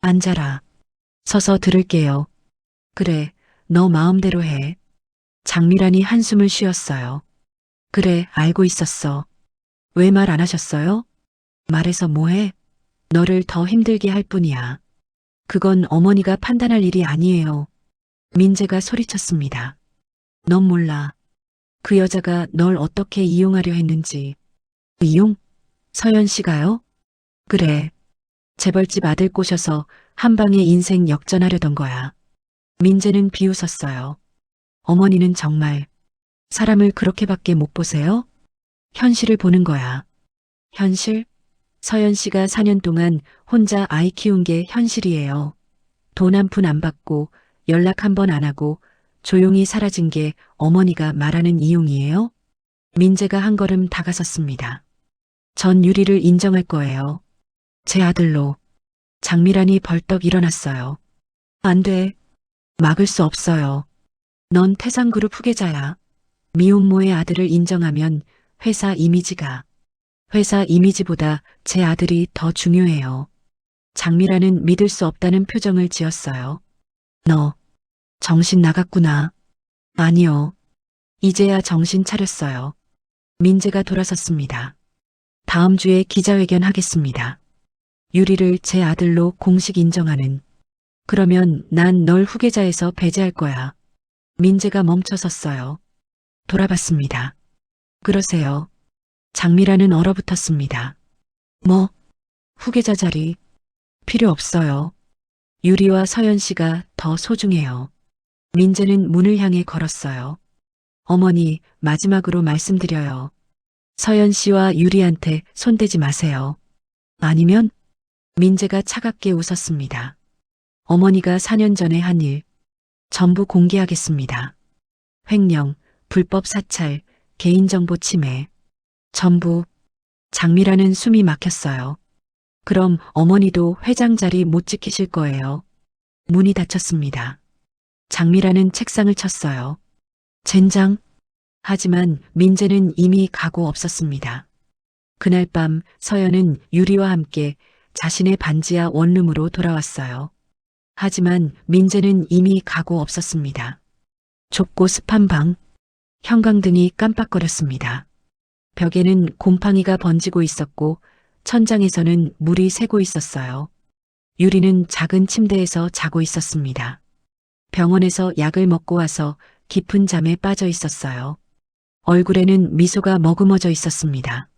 앉아라. 서서 들을게요. 그래, 너 마음대로 해. 장미란이 한숨을 쉬었어요. 그래, 알고 있었어. 왜 말 안 하셨어요? 말해서 뭐해? 너를 더 힘들게 할 뿐이야. 그건 어머니가 판단할 일이 아니에요. 민재가 소리쳤습니다. 넌 몰라. 그 여자가 널 어떻게 이용하려 했는지. 이용? 서연 씨가요? 그래. 재벌집 아들 꼬셔서 한 방에 인생 역전하려던 거야. 민재는 비웃었어요. 어머니는 정말 사람을 그렇게밖에 못 보세요? 현실을 보는 거야. 현실? 서연 씨가 4년 동안 혼자 아이 키운 게 현실이에요. 돈 한 푼 안 받고 연락 한 번 안 하고 조용히 사라진 게 어머니가 말하는 이용이에요? 민재가 한 걸음 다가섰습니다. 전 유리를 인정할 거예요. 제 아들로. 장미란이 벌떡 일어났어요. 안 돼. 막을 수 없어요. 넌 태상그룹 후계자야. 미혼모의 아들을 인정하면 회사 이미지보다 제 아들이 더 중요해요. 장미란은 믿을 수 없다는 표정을 지었어요. 너 정신 나갔구나. 아니요. 이제야 정신 차렸어요. 민재가 돌아섰습니다. 다음 주에 기자회견 하겠습니다. 유리를 제 아들로 공식 인정하는. 그러면 난 널 후계자에서 배제할 거야. 민재가 멈춰섰어요. 돌아봤습니다. 그러세요. 장미란은 얼어붙었습니다. 뭐? 후계자 자리? 필요 없어요. 유리와 서연 씨가 더 소중해요. 민재는 문을 향해 걸었어요. 어머니, 마지막으로 말씀드려요. 서연 씨와 유리한테 손대지 마세요. 아니면? 민재가 차갑게 웃었습니다. 어머니가 4년 전에 한 일, 전부 공개하겠습니다. 횡령, 불법 사찰, 개인정보 침해, 전부. 장미라는 숨이 막혔어요. 그럼 어머니도 회장 자리 못 지키실 거예요. 문이 닫혔습니다. 장미라는 책상을 쳤어요. 젠장. 하지만 민재는 이미 가고 없었습니다. 그날 밤 서연은 유리와 함께 자신의 반지하 원룸으로 돌아왔어요. 하지만 민재는 이미 가고 없었습니다. 좁고 습한 방, 형광등이 깜빡거렸습니다. 벽에는 곰팡이가 번지고 있었고 천장에서는 물이 새고 있었어요. 유리는 작은 침대에서 자고 있었습니다. 병원에서 약을 먹고 와서 깊은 잠에 빠져 있었어요. 얼굴에는 미소가 머금어져 있었습니다.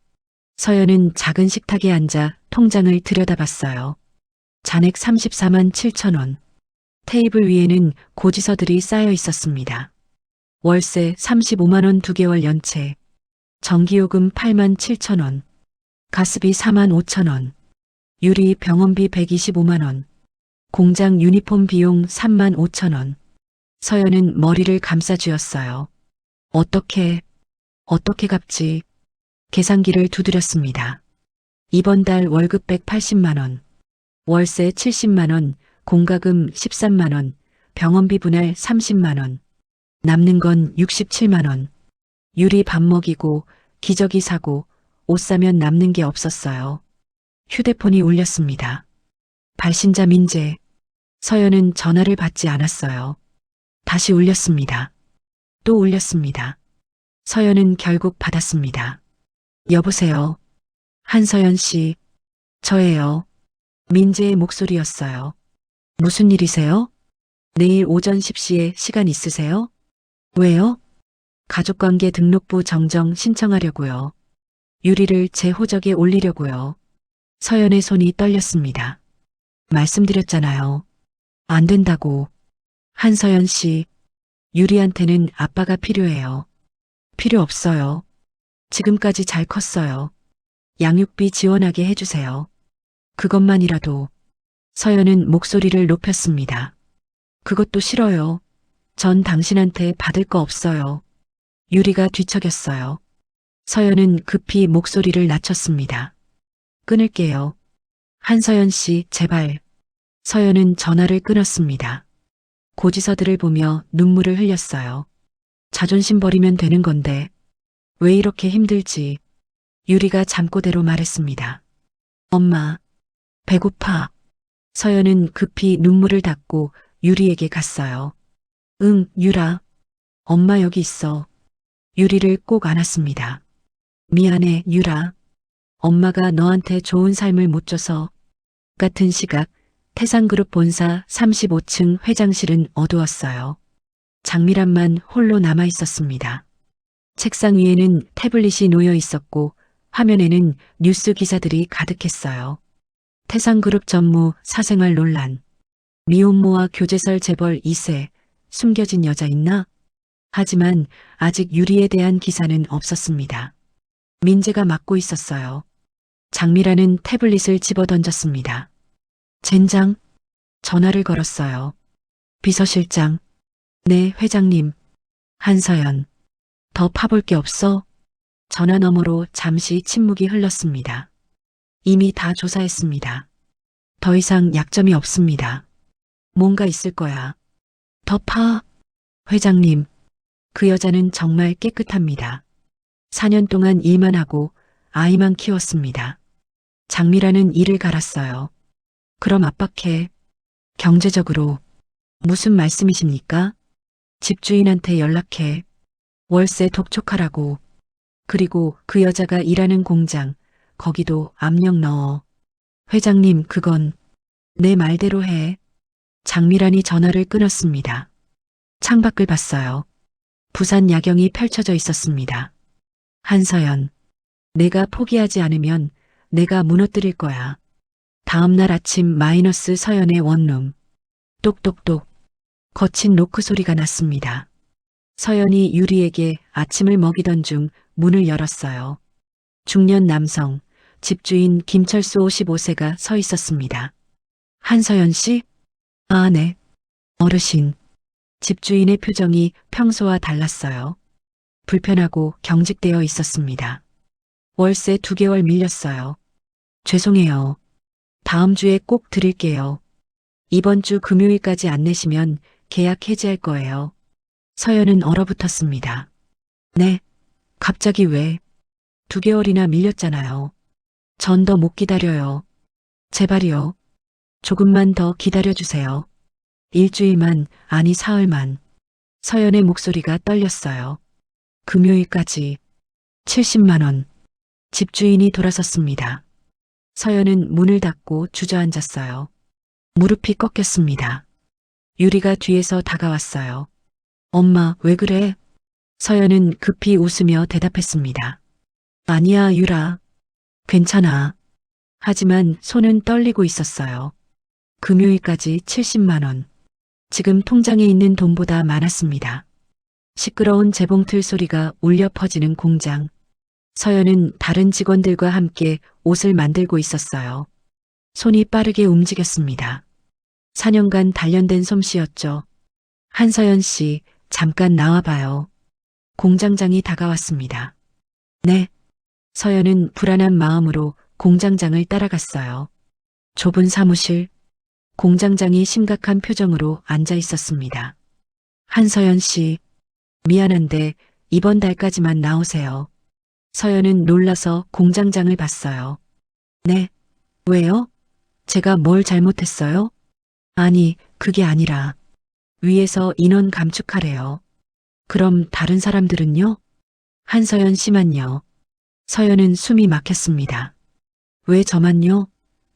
서연은 작은 식탁에 앉아 통장을 들여다봤어요. 잔액 34만 7천 원. 테이블 위에는 고지서들이 쌓여 있었습니다. 월세 35만 원 2개월 연체. 전기요금 8만 7천 원. 가스비 4만 5천 원. 유리 병원비 125만 원. 공장 유니폼 비용 3만 5천 원. 서연은 머리를 감싸쥐었어요. 어떻게 갚지? 계산기를 두드렸습니다. 이번 달 월급 180만 원. 월세 70만 원, 공과금 13만 원, 병원비 분할 30만 원. 남는 건 67만 원. 유리 밥 먹이고 기저귀 사고 옷 사면 남는 게 없었어요. 휴대폰이 울렸습니다. 발신자 민재. 서연은 전화를 받지 않았어요. 다시 울렸습니다. 또 울렸습니다. 서연은 결국 받았습니다. 여보세요. 한서연 씨. 저예요. 민재의 목소리였어요. 무슨 일이세요? 내일 오전 10시에 시간 있으세요? 왜요? 가족관계 등록부 정정 신청하려고요. 유리를 제 호적에 올리려고요. 서연의 손이 떨렸습니다. 말씀드렸잖아요. 안 된다고. 한서연 씨, 유리한테는 아빠가 필요해요. 필요 없어요. 지금까지 잘 컸어요. 양육비 지원하게 해주세요. 그것만이라도. 서연은 목소리를 높였습니다. 그것도 싫어요. 전 당신한테 받을 거 없어요. 유리가 뒤척였어요. 서연은 급히 목소리를 낮췄습니다. 끊을게요. 한서연 씨, 제발. 서연은 전화를 끊었습니다. 고지서들을 보며 눈물을 흘렸어요. 자존심 버리면 되는 건데 왜 이렇게 힘들지? 유리가 잠꼬대로 말했습니다. 엄마, 배고파. 서연은 급히 눈물을 닦고 유리에게 갔어요. 응, 유라. 엄마 여기 있어. 유리를 꼭 안았습니다. 미안해, 유라. 엄마가 너한테 좋은 삶을 못 줘서. 같은 시각 태상그룹 본사 35층 회장실은 어두웠어요. 장미란만 홀로 남아 있었습니다. 책상 위에는 태블릿이 놓여 있었고 화면에는 뉴스 기사들이 가득했어요. 태상그룹 전무 사생활 논란. 미혼모와 교제설 재벌 2세. 숨겨진 여자 있나? 하지만 아직 유리에 대한 기사는 없었습니다. 민재가 맡고 있었어요. 장미라는 태블릿을 집어던졌습니다. 젠장. 전화를 걸었어요. 비서실장. 네, 회장님. 한서연. 더 파볼 게 없어? 전화 너머로 잠시 침묵이 흘렀습니다. 이미 다 조사했습니다. 더 이상 약점이 없습니다. 뭔가 있을 거야. 더 파. 회장님. 그 여자는 정말 깨끗합니다. 4년 동안 일만 하고 아이만 키웠습니다. 장미라는 일을 갈았어요. 그럼 압박해. 경제적으로. 무슨 말씀이십니까? 집주인한테 연락해. 월세 독촉하라고. 그리고 그 여자가 일하는 공장, 거기도 압력 넣어. 회장님, 그건 내 말대로 해. 장미란이 전화를 끊었습니다. 창밖을 봤어요. 부산 야경이 펼쳐져 있었습니다. 한서연, 내가 포기하지 않으면 내가 무너뜨릴 거야. 다음 날 아침 마이너스 서연의 원룸. 똑똑똑. 거친 노크 소리가 났습니다. 서연이 유리에게 아침을 먹이던 중 문을 열었어요. 중년 남성, 집주인 김철수 55세가 서 있었습니다. 한서연 씨? 아, 네. 어르신. 집주인의 표정이 평소와 달랐어요. 불편하고 경직되어 있었습니다. 월세 2개월 밀렸어요. 죄송해요. 다음 주에 꼭 드릴게요. 이번 주 금요일까지 안 내시면 계약 해지할 거예요. 서연은 얼어붙었습니다. 네? 갑자기 왜? 2개월이나 밀렸잖아요. 전 더 못 기다려요. 제발이요. 조금만 더 기다려주세요. 일주일만, 아니 사흘만. 서연의 목소리가 떨렸어요. 금요일까지 70만 원. 집주인이 돌아섰습니다. 서연은 문을 닫고 주저앉았어요. 무릎이 꺾였습니다. 유리가 뒤에서 다가왔어요. 엄마, 왜 그래? 서연은 급히 웃으며 대답했습니다. 아니야, 유라. 괜찮아. 하지만 손은 떨리고 있었어요. 금요일까지 70만 원. 지금 통장에 있는 돈보다 많았습니다. 시끄러운 재봉틀 소리가 울려 퍼지는 공장. 서연은 다른 직원들과 함께 옷을 만들고 있었어요. 손이 빠르게 움직였습니다. 4년간 단련된 솜씨였죠. 한서연 씨, 잠깐 나와봐요. 공장장이 다가왔습니다. 네. 서연은 불안한 마음으로 공장장을 따라갔어요. 좁은 사무실. 공장장이 심각한 표정으로 앉아 있었습니다. 한서연 씨, 미안한데 이번 달까지만 나오세요. 서연은 놀라서 공장장을 봤어요. 네, 왜요? 제가 뭘 잘못했어요? 아니, 그게 아니라 위에서 인원 감축하래요. 그럼 다른 사람들은요? 한서연 씨만요. 서연은 숨이 막혔습니다. 왜 저만요?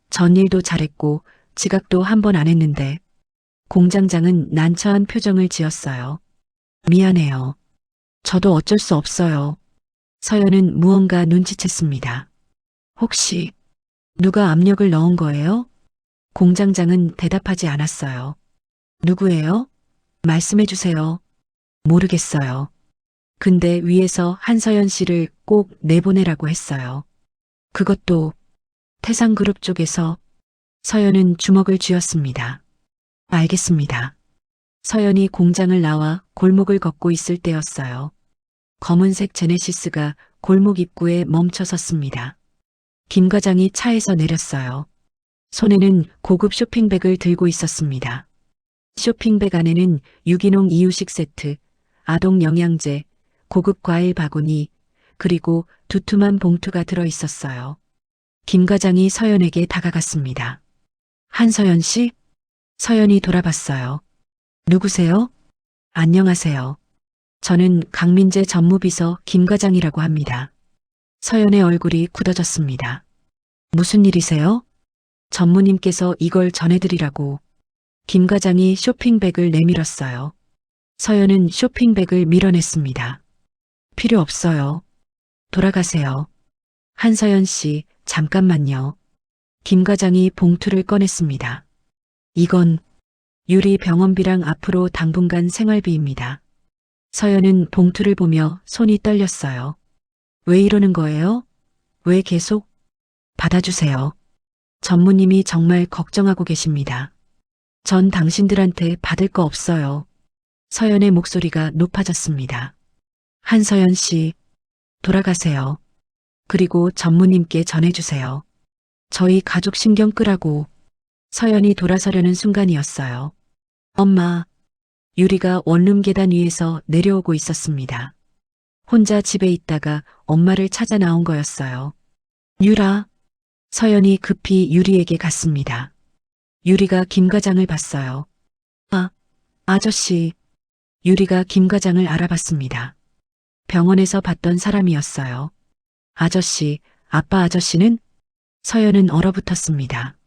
전 일도 잘했고 지각도 한 번 안 했는데. 공장장은 난처한 표정을 지었어요. 미안해요. 저도 어쩔 수 없어요. 서연은 무언가 눈치챘습니다. 혹시 누가 압력을 넣은 거예요? 공장장은 대답하지 않았어요. 누구예요? 말씀해 주세요. 모르겠어요. 근데 위에서 한서연 씨를 꼭 내보내라고 했어요. 그것도 태상그룹 쪽에서. 서연은 주먹을 쥐었습니다. 알겠습니다. 서연이 공장을 나와 골목을 걷고 있을 때였어요. 검은색 제네시스가 골목 입구에 멈춰 섰습니다. 김 과장이 차에서 내렸어요. 손에는 고급 쇼핑백을 들고 있었습니다. 쇼핑백 안에는 유기농 이유식 세트, 아동 영양제, 고급 과일 바구니, 그리고 두툼한 봉투가 들어 있었어요. 김 과장이 서연에게 다가갔습니다. 한서연 씨? 서연이 돌아봤어요. 누구세요? 안녕하세요. 저는 강민재 전무비서 김 과장이라고 합니다. 서연의 얼굴이 굳어졌습니다. 무슨 일이세요? 전무님께서 이걸 전해드리라고. 김 과장이 쇼핑백을 내밀었어요. 서연은 쇼핑백을 밀어냈습니다. 필요 없어요. 돌아가세요. 한서연 씨, 잠깐만요. 김 과장이 봉투를 꺼냈습니다. 이건 유리 병원비랑 앞으로 당분간 생활비입니다. 서연은 봉투를 보며 손이 떨렸어요. 왜 이러는 거예요? 왜 계속? 받아주세요. 전무님이 정말 걱정하고 계십니다. 전 당신들한테 받을 거 없어요. 서연의 목소리가 높아졌습니다. 한서연 씨, 돌아가세요. 그리고 전무님께 전해주세요. 저희 가족 신경 끄라고. 서연이 돌아서려는 순간이었어요. 엄마, 유리가 원룸 계단 위에서 내려오고 있었습니다. 혼자 집에 있다가 엄마를 찾아 나온 거였어요. 유라, 서연이 급히 유리에게 갔습니다. 유리가 김 과장을 봤어요. 아저씨. 유리가 김 과장을 알아봤습니다. 병원에서 봤던 사람이었어요. 아저씨, 아빠 아저씨는? 서연은 얼어붙었습니다.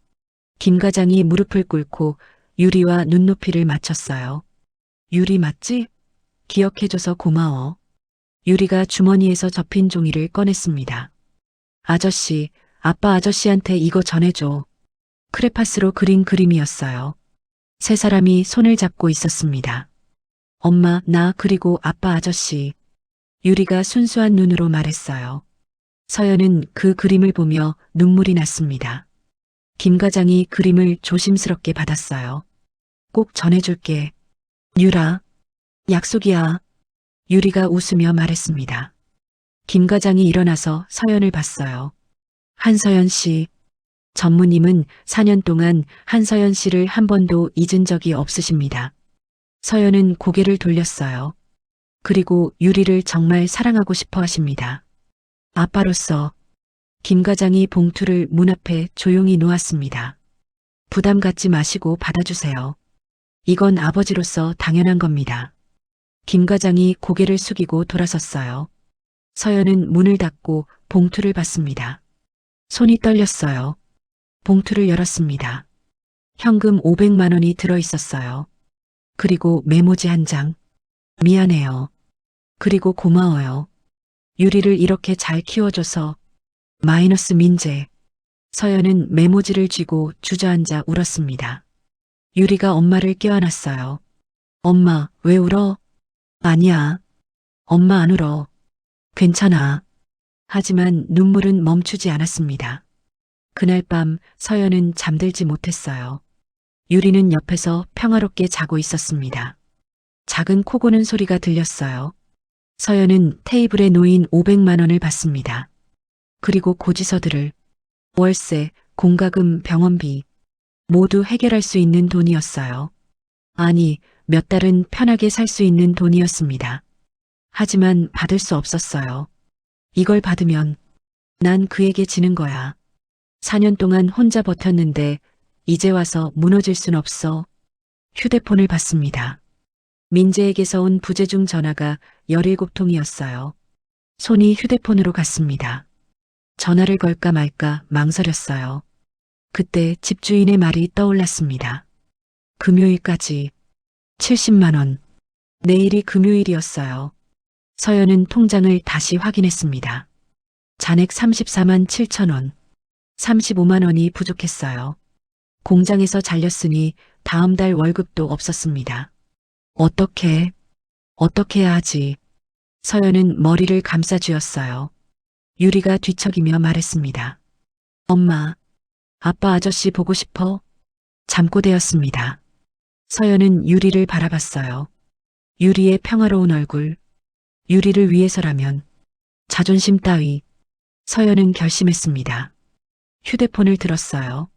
김 과장이 무릎을 꿇고 유리와 눈높이를 맞췄어요. 유리 맞지? 기억해줘서 고마워. 유리가 주머니에서 접힌 종이를 꺼냈습니다. 아저씨, 아빠 아저씨한테 이거 전해줘. 크레파스로 그린 그림이었어요. 세 사람이 손을 잡고 있었습니다. 엄마, 나 그리고 아빠 아저씨. 유리가 순수한 눈으로 말했어요. 서연은 그 그림을 보며 눈물이 났습니다. 김 과장이 그림을 조심스럽게 받았어요. 꼭 전해줄게. 유라, 약속이야. 유리가 웃으며 말했습니다. 김 과장이 일어나서 서연을 봤어요. 한서연 씨, 전무님은 4년 동안 한서연 씨를 한 번도 잊은 적이 없으십니다. 서연은 고개를 돌렸어요. 그리고 유리를 정말 사랑하고 싶어 하십니다. 아빠로서. 김 과장이 봉투를 문 앞에 조용히 놓았습니다. 부담 갖지 마시고 받아주세요. 이건 아버지로서 당연한 겁니다. 김 과장이 고개를 숙이고 돌아섰어요. 서연은 문을 닫고 봉투를 받습니다. 손이 떨렸어요. 봉투를 열었습니다. 현금 500만 원이 들어 있었어요. 그리고 메모지 한 장. 미안해요. 그리고 고마워요. 유리를 이렇게 잘 키워줘서. 마이너스 민재. 서연은 메모지를 쥐고 주저앉아 울었습니다. 유리가 엄마를 껴안았어요. 엄마, 왜 울어? 아니야. 엄마 안 울어. 괜찮아. 하지만 눈물은 멈추지 않았습니다. 그날 밤 서연은 잠들지 못했어요. 유리는 옆에서 평화롭게 자고 있었습니다. 작은 코 고는 소리가 들렸어요. 서연은 테이블에 놓인 500만 원을 받습니다. 그리고 고지서들을, 월세, 공과금, 병원비 모두 해결할 수 있는 돈이었어요. 아니, 몇 달은 편하게 살 수 있는 돈이었습니다. 하지만 받을 수 없었어요. 이걸 받으면 난 그에게 지는 거야. 4년 동안 혼자 버텼는데 이제 와서 무너질 순 없어. 휴대폰을 받습니다. 민재에게서 온 부재중 전화가 17통이었어요. 손이 휴대폰으로 갔습니다. 전화를 걸까 말까 망설였어요. 그때 집주인의 말이 떠올랐습니다. 금요일까지 70만 원. 내일이 금요일이었어요. 서연은 통장을 다시 확인했습니다. 잔액 34만 7천 원. 35만 원이 부족했어요. 공장에서 잘렸으니 다음 달 월급도 없었습니다. 어떻게 해야 하지? 서연은 머리를 감싸 쥐었어요. 유리가 뒤척이며 말했습니다. 엄마, 아빠 아저씨 보고 싶어? 잠꼬대였습니다. 서연은 유리를 바라봤어요. 유리의 평화로운 얼굴, 유리를 위해서라면 자존심 따위. 서연은 결심했습니다. 휴대폰을 들었어요.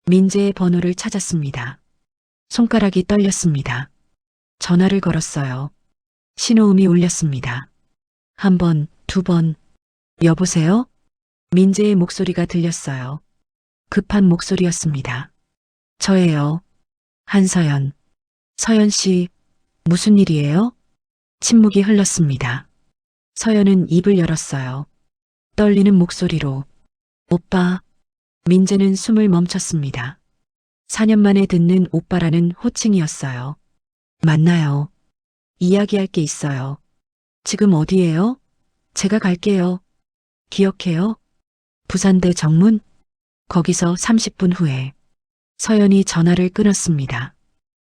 민재의 번호를 찾았습니다. 손가락이 떨렸습니다. 전화를 걸었어요. 신호음이 울렸습니다. 한 번, 두 번. 여보세요? 민재의 목소리가 들렸어요. 급한 목소리였습니다. 저예요. 한서연. 서연 씨, 무슨 일이에요? 침묵이 흘렀습니다. 서연은 입을 열었어요. 떨리는 목소리로. 오빠. 민재는 숨을 멈췄습니다. 4년 만에 듣는 오빠라는 호칭이었어요. 맞나요? 이야기할 게 있어요. 지금 어디예요? 제가 갈게요. 기억해요? 부산대 정문? 거기서 30분 후에 서연이 전화를 끊었습니다.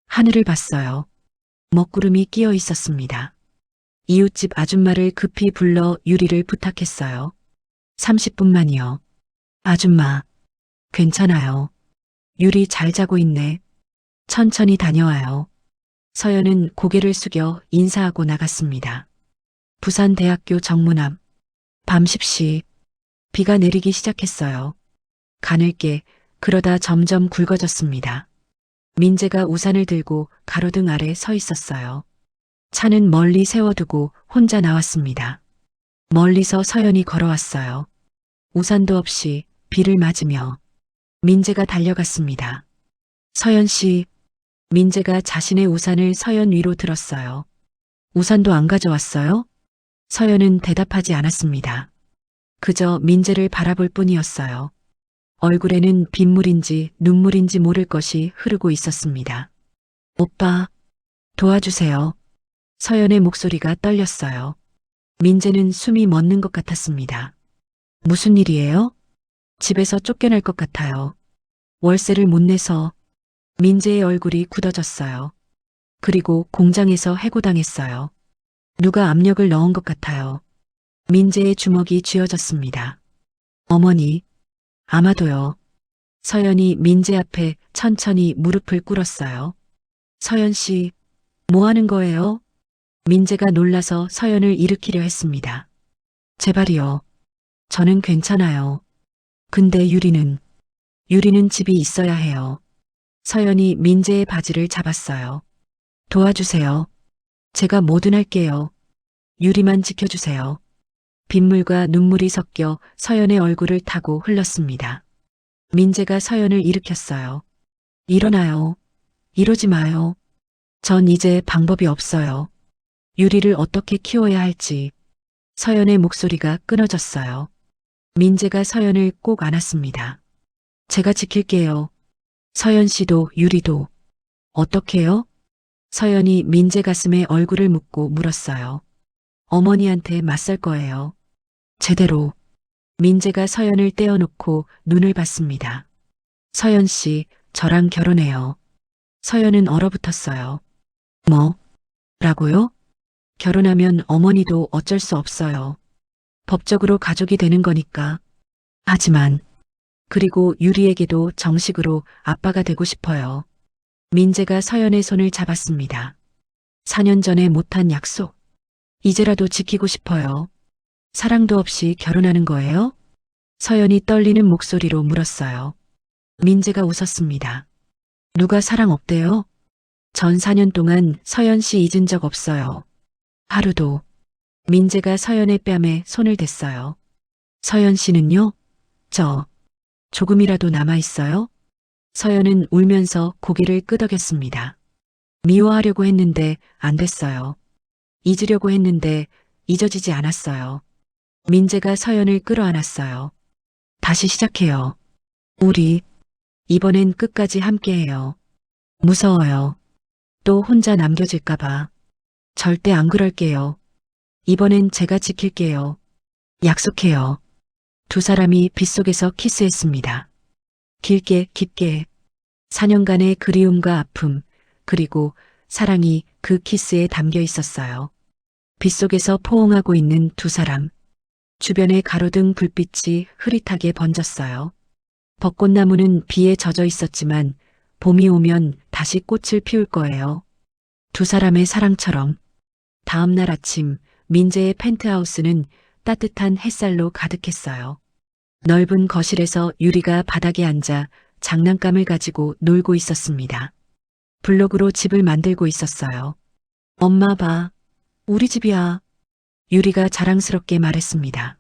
하늘을 봤어요. 먹구름이 끼어 있었습니다. 이웃집 아줌마를 급히 불러 유리를 부탁했어요. 30분만이요. 아줌마, 괜찮아요. 유리 잘 자고 있네. 천천히 다녀와요. 서연은 고개를 숙여 인사하고 나갔습니다. 부산대학교 정문 앞. 밤 10시. 비가 내리기 시작했어요. 가늘게 그러다 점점 굵어졌습니다. 민재가 우산을 들고 가로등 아래 서 있었어요. 차는 멀리 세워두고 혼자 나왔습니다. 멀리서 서연이 걸어왔어요. 우산도 없이 비를 맞으며 민재가 달려갔습니다. 서연 씨, 민재가 자신의 우산을 서연 위로 들었어요. 우산도 안 가져왔어요? 서연은 대답하지 않았습니다. 그저 민재를 바라볼 뿐이었어요. 얼굴에는 빗물인지 눈물인지 모를 것이 흐르고 있었습니다. 오빠, 도와주세요. 서연의 목소리가 떨렸어요. 민재는 숨이 멎는 것 같았습니다. 무슨 일이에요? 집에서 쫓겨날 것 같아요. 월세를 못 내서. 민재의 얼굴이 굳어졌어요. 그리고 공장에서 해고당했어요. 누가 압력을 넣은 것 같아요. 민재의 주먹이 쥐어졌습니다. 어머니, 아마도요. 서연이 민재 앞에 천천히 무릎을 꿇었어요. 서연 씨, 뭐 하는 거예요? 민재가 놀라서 서연을 일으키려 했습니다. 제발이요. 저는 괜찮아요. 근데 유리는 집이 있어야 해요. 서연이 민재의 바지를 잡았어요. 도와주세요. 제가 뭐든 할게요. 유리만 지켜주세요. 빗물과 눈물이 섞여 서연의 얼굴을 타고 흘렀습니다. 민재가 서연을 일으켰어요. 일어나요. 이러지 마요. 전 이제 방법이 없어요. 유리를 어떻게 키워야 할지. 서연의 목소리가 끊어졌어요. 민재가 서연을 꼭 안았습니다. 제가 지킬게요. 서연 씨도 유리도. 어떻게요? 서연이 민재 가슴에 얼굴을 묻고 물었어요. 어머니한테 맞설 거예요. 제대로. 민재가 서연을 떼어놓고 눈을 봤습니다. 서연 씨, 저랑 결혼해요. 서연은 얼어붙었어요. 뭐? 라고요? 결혼하면 어머니도 어쩔 수 없어요. 법적으로 가족이 되는 거니까. 하지만, 그리고 유리에게도 정식으로 아빠가 되고 싶어요. 민재가 서연의 손을 잡았습니다. 4년 전에 못한 약속. 이제라도 지키고 싶어요. 사랑도 없이 결혼하는 거예요? 서연이 떨리는 목소리로 물었어요. 민재가 웃었습니다. 누가 사랑 없대요? 전 4년 동안 서연 씨 잊은 적 없어요. 하루도. 민재가 서연의 뺨에 손을 댔어요. 서연 씨는요? 조금이라도 남아있어요? 서연은 울면서 고개를 끄덕였습니다. 미워하려고 했는데 안 됐어요. 잊으려고 했는데 잊어지지 않았어요. 민재가 서연을 끌어안았어요. 다시 시작해요. 우리 이번엔 끝까지 함께해요. 무서워요. 또 혼자 남겨질까봐. 절대 안 그럴게요. 이번엔 제가 지킬게요. 약속해요. 두 사람이 빗속에서 키스했습니다. 길게 깊게 4년간의 그리움과 아픔 그리고 사랑이 그 키스에 담겨 있었어요. 빗속에서 포옹하고 있는 두 사람. 주변에 가로등 불빛이 흐릿하게 번졌어요. 벚꽃나무는 비에 젖어 있었지만 봄이 오면 다시 꽃을 피울 거예요. 두 사람의 사랑처럼. 다음 날 아침 민재의 펜트하우스는 따뜻한 햇살로 가득했어요. 넓은 거실에서 유리가 바닥에 앉아 장난감을 가지고 놀고 있었습니다. 블록으로 집을 만들고 있었어요. 엄마 봐. 우리 집이야. 유리가 자랑스럽게 말했습니다.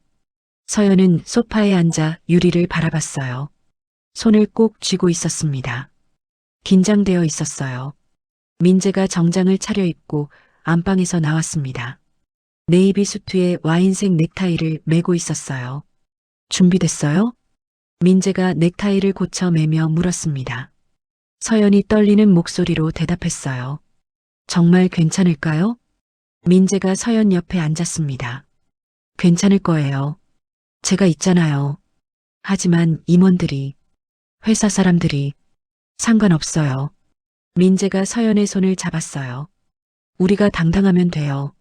서연은 소파에 앉아 유리를 바라봤어요. 손을 꼭 쥐고 있었습니다. 긴장되어 있었어요. 민재가 정장을 차려입고 안방에서 나왔습니다. 네이비 수트에 와인색 넥타이를 매고 있었어요. 준비됐어요? 민재가 넥타이를 고쳐 매며 물었습니다. 서연이 떨리는 목소리로 대답했어요. 정말 괜찮을까요? 민재가 서연 옆에 앉았습니다. 괜찮을 거예요. 제가 있잖아요. 하지만 임원들이, 회사 사람들이 상관없어요. 민재가 서연의 손을 잡았어요. 우리가 당당하면 돼요.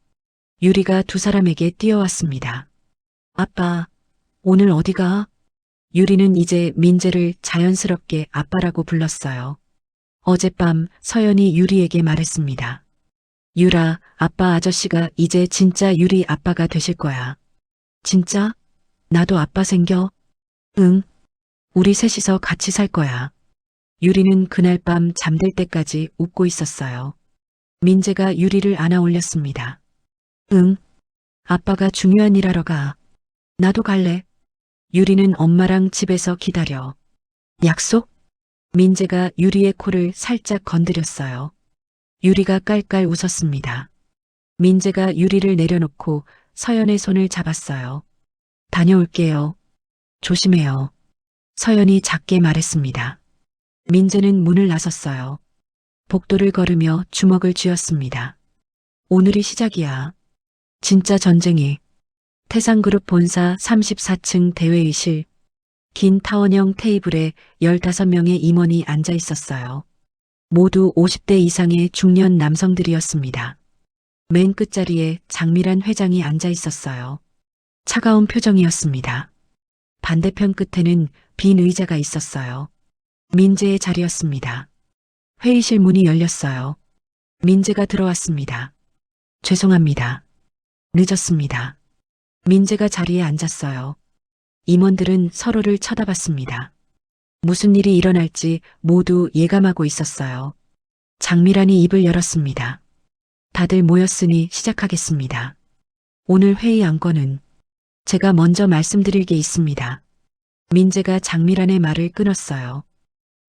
유리가 두 사람에게 뛰어왔습니다. 아빠, 오늘 어디가? 유리는 이제 민재를 자연스럽게 아빠라고 불렀어요. 어젯밤 서연이 유리에게 말했습니다. 유라, 아빠 아저씨가 이제 진짜 유리 아빠가 되실 거야. 진짜? 나도 아빠 생겨? 응. 우리 셋이서 같이 살 거야. 유리는 그날 밤 잠들 때까지 웃고 있었어요. 민재가 유리를 안아 올렸습니다. 응. 아빠가 중요한 일 하러 가. 나도 갈래. 유리는 엄마랑 집에서 기다려. 약속? 민재가 유리의 코를 살짝 건드렸어요. 유리가 깔깔 웃었습니다. 민재가 유리를 내려놓고 서연의 손을 잡았어요. 다녀올게요. 조심해요. 서연이 작게 말했습니다. 민재는 문을 나섰어요. 복도를 걸으며 주먹을 쥐었습니다. 오늘이 시작이야. 진짜 전쟁이. 태상그룹 본사 34층 대회의실. 긴 타원형 테이블에 15명의 임원이 앉아 있었어요. 모두 50대 이상의 중년 남성들이었습니다. 맨 끝자리에 장미란 회장이 앉아 있었어요. 차가운 표정이었습니다. 반대편 끝에는 빈 의자가 있었어요. 민재의 자리였습니다. 회의실 문이 열렸어요. 민재가 들어왔습니다. 죄송합니다. 늦었습니다. 민재가 자리에 앉았어요. 임원들은 서로를 쳐다봤습니다. 무슨 일이 일어날지 모두 예감하고 있었어요. 장미란이 입을 열었습니다. 다들 모였으니 시작하겠습니다. 오늘 회의 안건은 제가 먼저 말씀드릴 게 있습니다. 민재가 장미란의 말을 끊었어요.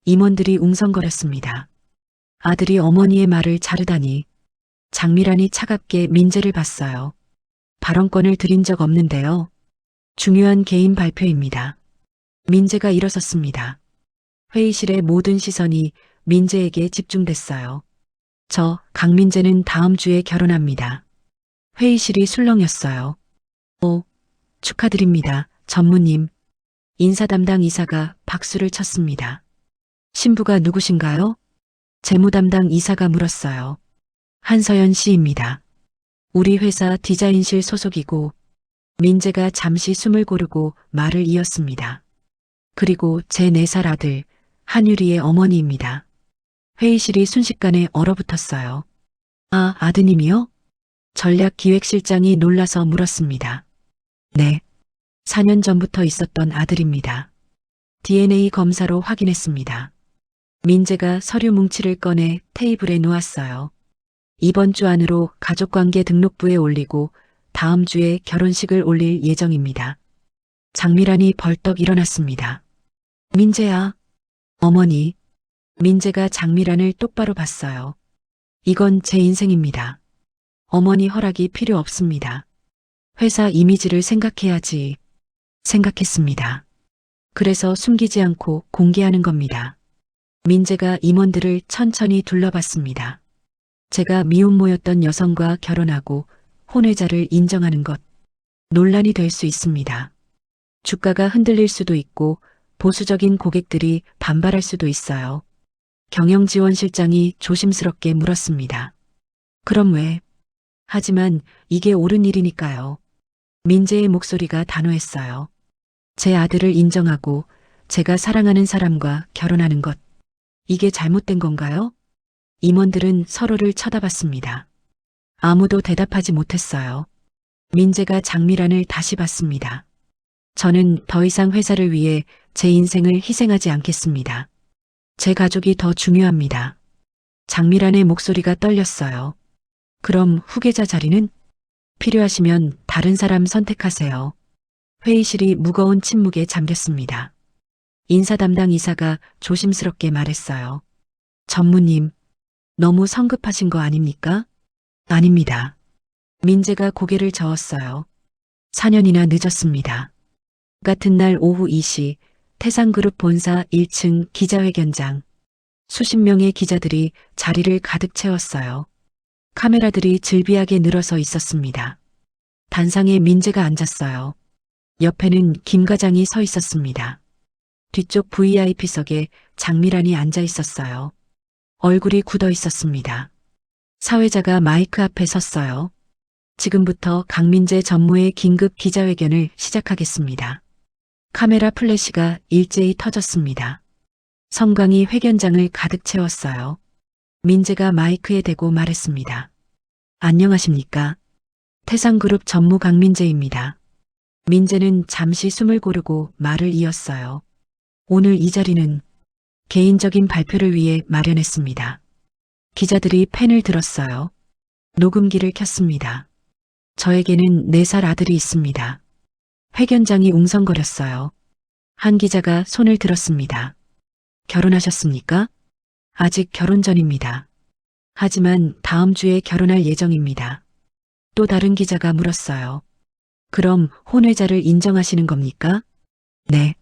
임원들이 웅성거렸습니다. 아들이 어머니의 말을 자르다니. 장미란이 차갑게 민재를 봤어요. 발언권을 드린 적 없는데요. 중요한 개인 발표입니다. 민재가 일어섰습니다. 회의실의 모든 시선이 민재에게 집중됐어요. 저 강민재는 다음 주에 결혼합니다. 회의실이 술렁였어요. 오, 축하드립니다, 전무님. 인사 담당 이사가 박수를 쳤습니다. 신부가 누구신가요? 재무 담당 이사가 물었어요. 한서연 씨입니다. 우리 회사 디자인실 소속이고. 민재가 잠시 숨을 고르고 말을 이었습니다. 그리고 제 4살 아들 한유리의 어머니입니다. 회의실이 순식간에 얼어붙었어요. 아, 아드님이요? 전략기획실장이 놀라서 물었습니다. 네. 4년 전부터 있었던 아들입니다. DNA 검사로 확인했습니다. 민재가 서류 뭉치를 꺼내 테이블에 놓았어요. 이번 주 안으로 가족관계 등록부에 올리고 다음 주에 결혼식을 올릴 예정입니다. 장미란이 벌떡 일어났습니다. 민재야. 어머니. 민재가 장미란을 똑바로 봤어요. 이건 제 인생입니다. 어머니 허락이 필요 없습니다. 회사 이미지를 생각해야지. 생각했습니다. 그래서 숨기지 않고 공개하는 겁니다. 민재가 임원들을 천천히 둘러봤습니다. 제가 미혼모였던 여성과 결혼하고 혼외자를 인정하는 것. 논란이 될 수 있습니다. 주가가 흔들릴 수도 있고 보수적인 고객들이 반발할 수도 있어요. 경영지원실장이 조심스럽게 물었습니다. 그럼 왜? 하지만 이게 옳은 일이니까요. 민재의 목소리가 단호했어요. 제 아들을 인정하고 제가 사랑하는 사람과 결혼하는 것, 이게 잘못된 건가요? 임원들은 서로를 쳐다봤습니다. 아무도 대답하지 못했어요. 민재가 장미란을 다시 봤습니다. 저는 더 이상 회사를 위해 제 인생을 희생하지 않겠습니다. 제 가족이 더 중요합니다. 장미란의 목소리가 떨렸어요. 그럼 후계자 자리는? 필요하시면 다른 사람 선택하세요. 회의실이 무거운 침묵에 잠겼습니다. 인사 담당 이사가 조심스럽게 말했어요. 전무님, 너무 성급하신 거 아닙니까? 아닙니다. 민재가 고개를 저었어요. 4년이나 늦었습니다. 같은 날 오후 2시 태상그룹 본사 1층 기자회견장. 수십 명의 기자들이 자리를 가득 채웠어요. 카메라들이 즐비하게 늘어서 있었습니다. 단상에 민재가 앉았어요. 옆에는 김 과장이 서 있었습니다. 뒤쪽 VIP석에 장미란이 앉아 있었어요. 얼굴이 굳어 있었습니다. 사회자가 마이크 앞에 섰어요. 지금부터 강민재 전무의 긴급 기자회견을 시작하겠습니다. 카메라 플래시가 일제히 터졌습니다. 성광이 회견장을 가득 채웠어요. 민재가 마이크에 대고 말했습니다. 안녕하십니까? 태상그룹 전무 강민재입니다. 민재는 잠시 숨을 고르고 말을 이었어요. 오늘 이 자리는 개인적인 발표를 위해 마련했습니다. 기자들이 펜을 들었어요. 녹음기를 켰습니다. 저에게는 4살 아들이 있습니다. 회견장이 웅성거렸어요. 한 기자가 손을 들었습니다. 결혼하셨습니까? 아직 결혼 전입니다. 하지만 다음 주에 결혼할 예정입니다. 또 다른 기자가 물었어요. 그럼 혼외자를 인정하시는 겁니까? 네.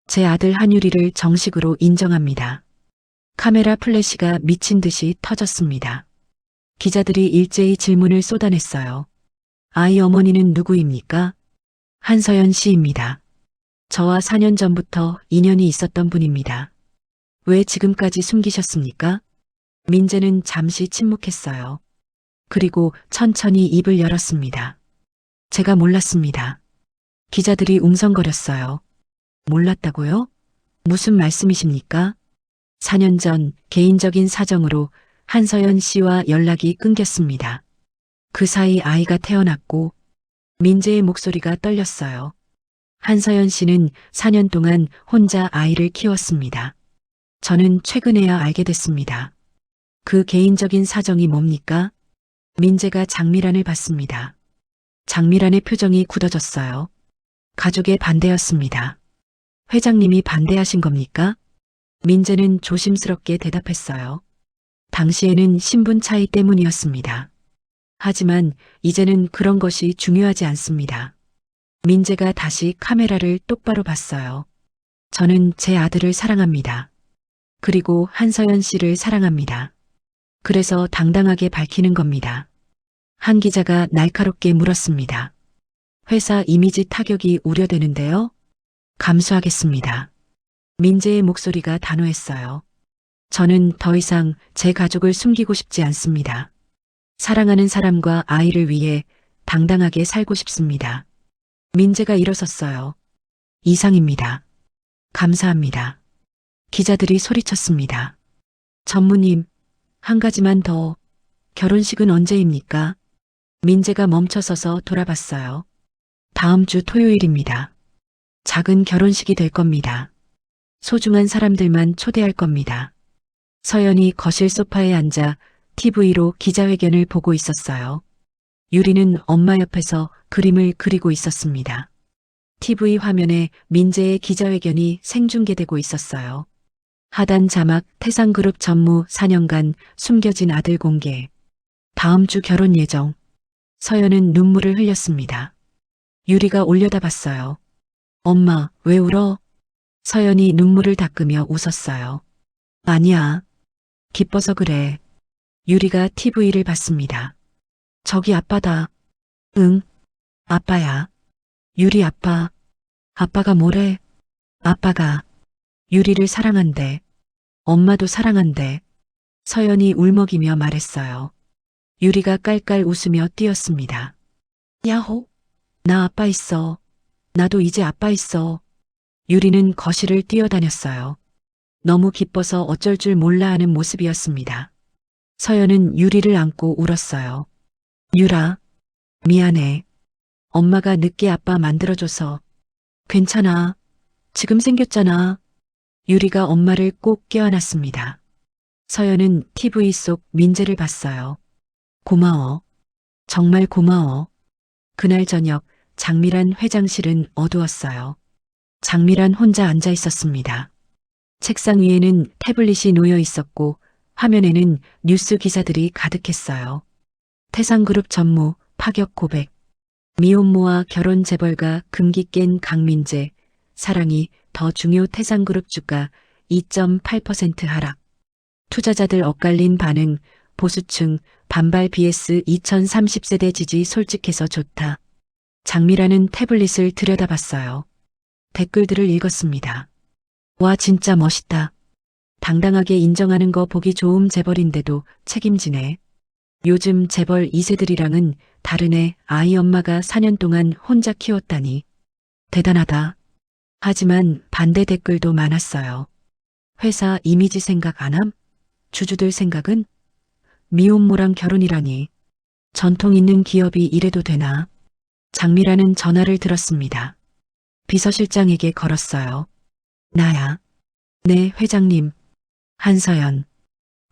제 아들 한유리를 정식으로 인정합니다. 카메라 플래시가 미친 듯이 터졌습니다. 기자들이 일제히 질문을 쏟아냈어요. 아이 어머니는 누구입니까? 한서연 씨입니다. 저와 4년 전부터 인연이 있었던 분입니다. 왜 지금까지 숨기셨습니까? 민재는 잠시 침묵했어요. 그리고 천천히 입을 열었습니다. 제가 몰랐습니다. 기자들이 웅성거렸어요. 몰랐다고요? 무슨 말씀이십니까? 4년 전 개인적인 사정으로 한서연 씨와 연락이 끊겼습니다. 그 사이 아이가 태어났고 민재의 목소리가 떨렸어요. 한서연 씨는 4년 동안 혼자 아이를 키웠습니다. 저는 최근에야 알게 됐습니다. 그 개인적인 사정이 뭡니까? 민재가 장미란을 봤습니다. 장미란의 표정이 굳어졌어요. 가족의 반대였습니다. 회장님이 반대하신 겁니까? 민재는 조심스럽게 대답했어요. 당시에는 신분 차이 때문이었습니다. 하지만 이제는 그런 것이 중요하지 않습니다. 민재가 다시 카메라를 똑바로 봤어요. 저는 제 아들을 사랑합니다. 그리고 한서연 씨를 사랑합니다. 그래서 당당하게 밝히는 겁니다. 한 기자가 날카롭게 물었습니다. 회사 이미지 타격이 우려되는데요? 감수하겠습니다. 민재의 목소리가 단호했어요. 저는 더 이상 제 가족을 숨기고 싶지 않습니다. 사랑하는 사람과 아이를 위해 당당하게 살고 싶습니다. 민재가 일어섰어요. 이상입니다. 감사합니다. 기자들이 소리쳤습니다. 전무님, 한 가지만 더. 결혼식은 언제입니까? 민재가 멈춰서서 돌아봤어요. 다음 주 토요일입니다. 작은 결혼식이 될 겁니다. 소중한 사람들만 초대할 겁니다. 서연이 거실 소파에 앉아 TV로 기자회견을 보고 있었어요. 유리는 엄마 옆에서 그림을 그리고 있었습니다. TV 화면에 민재의 기자회견이 생중계되고 있었어요. 하단 자막 태상그룹 전무 4년간 숨겨진 아들 공개. 다음 주 결혼 예정. 서연은 눈물을 흘렸습니다. 유리가 올려다봤어요. 엄마, 왜 울어? 서연이 눈물을 닦으며 웃었어요. 아니야. 기뻐서 그래. 유리가 TV를 봤습니다. 저기 아빠다. 응, 아빠야. 유리 아빠. 아빠가 뭐래? 아빠가 유리를 사랑한대. 엄마도 사랑한대. 서연이 울먹이며 말했어요. 유리가 깔깔 웃으며 뛰었습니다. 야호! 나 아빠 있어. 나도 이제 아빠 있어. 유리는 거실을 뛰어다녔어요. 너무 기뻐서 어쩔 줄 몰라 하는 모습이었습니다. 서연은 유리를 안고 울었어요. 유라, 미안해. 엄마가 늦게 아빠 만들어줘서. 괜찮아. 지금 생겼잖아. 유리가 엄마를 꼭 껴안았습니다. 서연은 TV 속 민재를 봤어요. 고마워. 정말 고마워. 그날 저녁 장미란 회장실은 어두웠어요. 장미란 혼자 앉아 있었습니다. 책상 위에는 태블릿이 놓여 있었고 화면에는 뉴스 기사들이 가득했어요. 태상그룹 전무 파격 고백, 미혼모와 결혼 재벌가 금기 깬 강민재, 사랑이 더 중요 태상그룹 주가 2.8% 하락, 투자자들 엇갈린 반응, 보수층 반발 vs 2030세대 지지 솔직해서 좋다. 장미라는 태블릿을 들여다봤어요. 댓글들을 읽었습니다. 와 진짜 멋있다. 당당하게 인정하는 거 보기 좋음 재벌인데도 책임지네. 요즘 재벌 2세들이랑은 다르네. 아이 엄마가 4년 동안 혼자 키웠다니. 대단하다. 하지만 반대 댓글도 많았어요. 회사 이미지 생각 안 함? 주주들 생각은? 미혼모랑 결혼이라니. 전통 있는 기업이 이래도 되나? 장미라는 전화를 들었습니다. 비서실장에게 걸었어요. 나야. 네, 회장님. 한서연.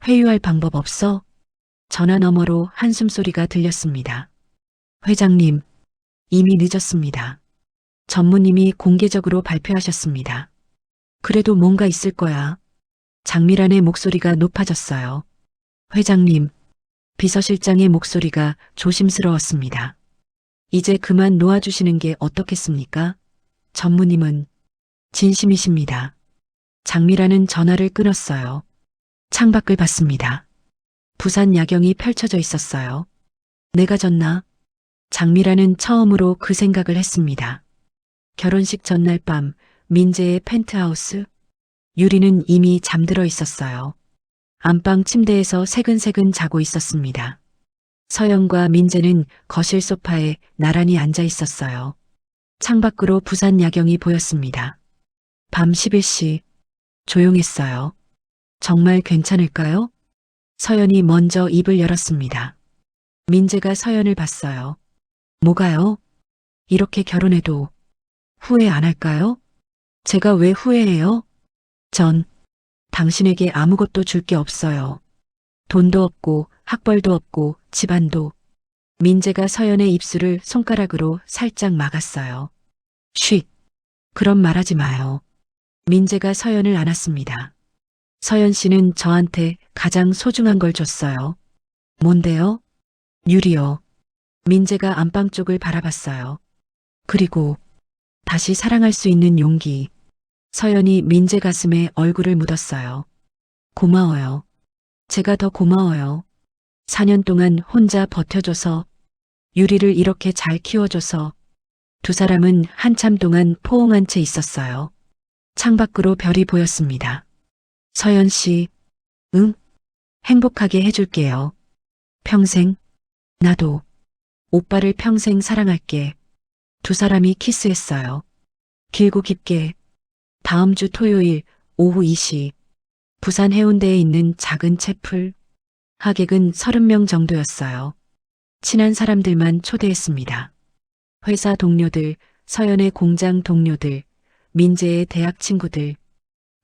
회유할 방법 없어? 전화 너머로 한숨소리가 들렸습니다. 회장님, 이미 늦었습니다. 전무님이 공개적으로 발표하셨습니다. 그래도 뭔가 있을 거야. 장미란의 목소리가 높아졌어요. 회장님, 비서실장의 목소리가 조심스러웠습니다. 이제 그만 놓아주시는 게 어떻겠습니까? 전무님은 진심이십니다. 장미란은 전화를 끊었어요. 창밖을 봤습니다. 부산 야경이 펼쳐져 있었어요. 내가 졌나? 장미란은 처음으로 그 생각을 했습니다. 결혼식 전날 밤 민재의 펜트하우스. 유리는 이미 잠들어 있었어요. 안방 침대에서 새근새근 자고 있었습니다. 서연과 민재는 거실 소파에 나란히 앉아 있었어요. 창밖으로 부산 야경이 보였습니다. 밤 11시. 조용했어요. 정말 괜찮을까요? 서연이 먼저 입을 열었습니다. 민재가 서연을 봤어요. 뭐가요? 이렇게 결혼해도 후회 안 할까요? 제가 왜 후회해요? 전 당신에게 아무것도 줄 게 없어요. 돈도 없고 학벌도 없고 집안도. 민재가 서연의 입술을 손가락으로 살짝 막았어요. 쉿. 그런 말하지 마요. 민재가 서연을 안았습니다. 서연 씨는 저한테 가장 소중한 걸 줬어요. 뭔데요? 유리요. 민재가 안방 쪽을 바라봤어요. 그리고 다시 사랑할 수 있는 용기. 서연이 민재 가슴에 얼굴을 묻었어요. 고마워요. 제가 더 고마워요. 4년 동안 혼자 버텨줘서, 유리를 이렇게 잘 키워줘서. 두 사람은 한참 동안 포옹한 채 있었어요. 창밖으로 별이 보였습니다. 서연 씨, 응? 행복하게 해줄게요. 평생, 나도. 오빠를 평생 사랑할게. 두 사람이 키스했어요. 길고 깊게. 다음 주 토요일 오후 2시. 부산 해운대에 있는 작은 채플. 하객은 30명 정도였어요. 친한 사람들만 초대했습니다. 회사 동료들, 서연의 공장 동료들, 민재의 대학 친구들,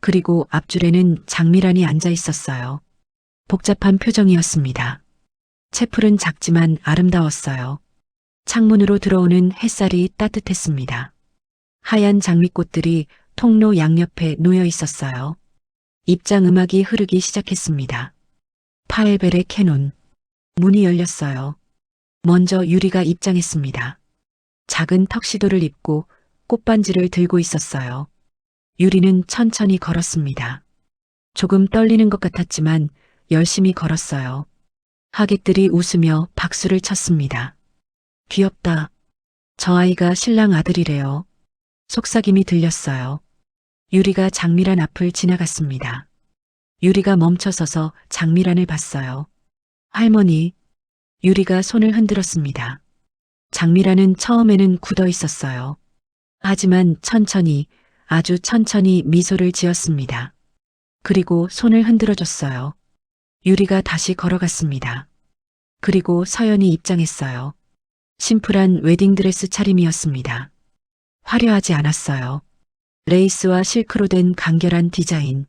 그리고 앞줄에는 장미란이 앉아 있었어요. 복잡한 표정이었습니다. 채플은 작지만 아름다웠어요. 창문으로 들어오는 햇살이 따뜻했습니다. 하얀 장미꽃들이 통로 양옆에 놓여 있었어요. 입장 음악이 흐르기 시작했습니다. 파엘벨의 캐논. 문이 열렸어요. 먼저 유리가 입장했습니다. 작은 턱시도를 입고 꽃반지를 들고 있었어요. 유리는 천천히 걸었습니다. 조금 떨리는 것 같았지만 열심히 걸었어요. 하객들이 웃으며 박수를 쳤습니다. 귀엽다. 저 아이가 신랑 아들이래요. 속삭임이 들렸어요. 유리가 장미란 앞을 지나갔습니다. 유리가 멈춰서서 장미란을 봤어요. 할머니. 유리가 손을 흔들었습니다. 장미라는 처음에는 굳어 있었어요. 하지만 천천히, 아주 천천히 미소를 지었습니다. 그리고 손을 흔들어 줬어요. 유리가 다시 걸어갔습니다. 그리고 서연이 입장했어요. 심플한 웨딩드레스 차림이었습니다. 화려하지 않았어요. 레이스와 실크로 된 간결한 디자인.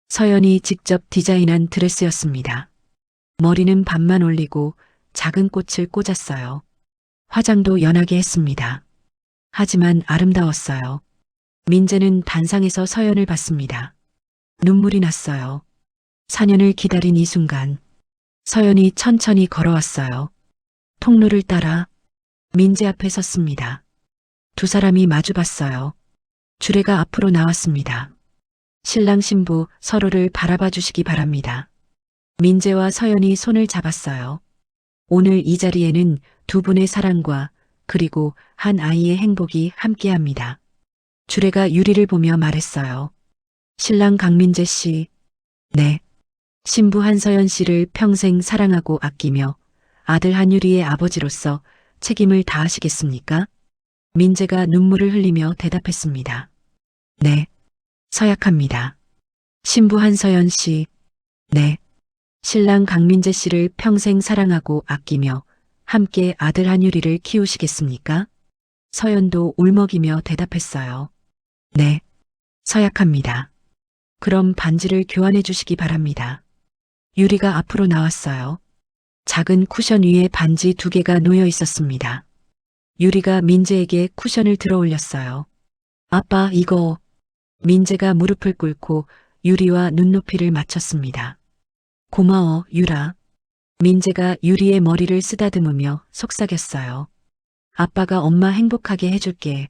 서연이 직접 디자인한 드레스였습니다. 머리는 반만 올리고 작은 꽃을 꽂았어요. 화장도 연하게 했습니다. 하지만 아름다웠어요. 민재는 단상에서 서연을 봤습니다. 눈물이 났어요. 4년을 기다린 이 순간, 서연이 천천히 걸어왔어요. 통로를 따라 민재 앞에 섰습니다. 두 사람이 마주봤어요. 주례가 앞으로 나왔습니다. 신랑 신부 서로를 바라봐 주시기 바랍니다. 민재와 서연이 손을 잡았어요. 오늘 이 자리에는 두 분의 사랑과 그리고 한 아이의 행복이 함께합니다. 주례가 유리를 보며 말했어요. 신랑 강민재 씨, 네. 신부 한서연 씨를 평생 사랑하고 아끼며 아들 한유리의 아버지로서 책임을 다하시겠습니까? 민재가 눈물을 흘리며 대답했습니다. 네. 서약합니다. 신부 한서연 씨, 네. 신랑 강민재 씨를 평생 사랑하고 아끼며 함께 아들 한유리를 키우시겠습니까? 서연도 울먹이며 대답했어요. 네. 서약합니다. 그럼 반지를 교환해 주시기 바랍니다. 유리가 앞으로 나왔어요. 작은 쿠션 위에 반지 2개가 놓여 있었습니다. 유리가 민재에게 쿠션을 들어 올렸어요. 아빠, 이거. 민재가 무릎을 꿇고 유리와 눈높이를 맞췄습니다. 고마워, 유라. 민재가 유리의 머리를 쓰다듬으며 속삭였어요. 아빠가 엄마 행복하게 해줄게.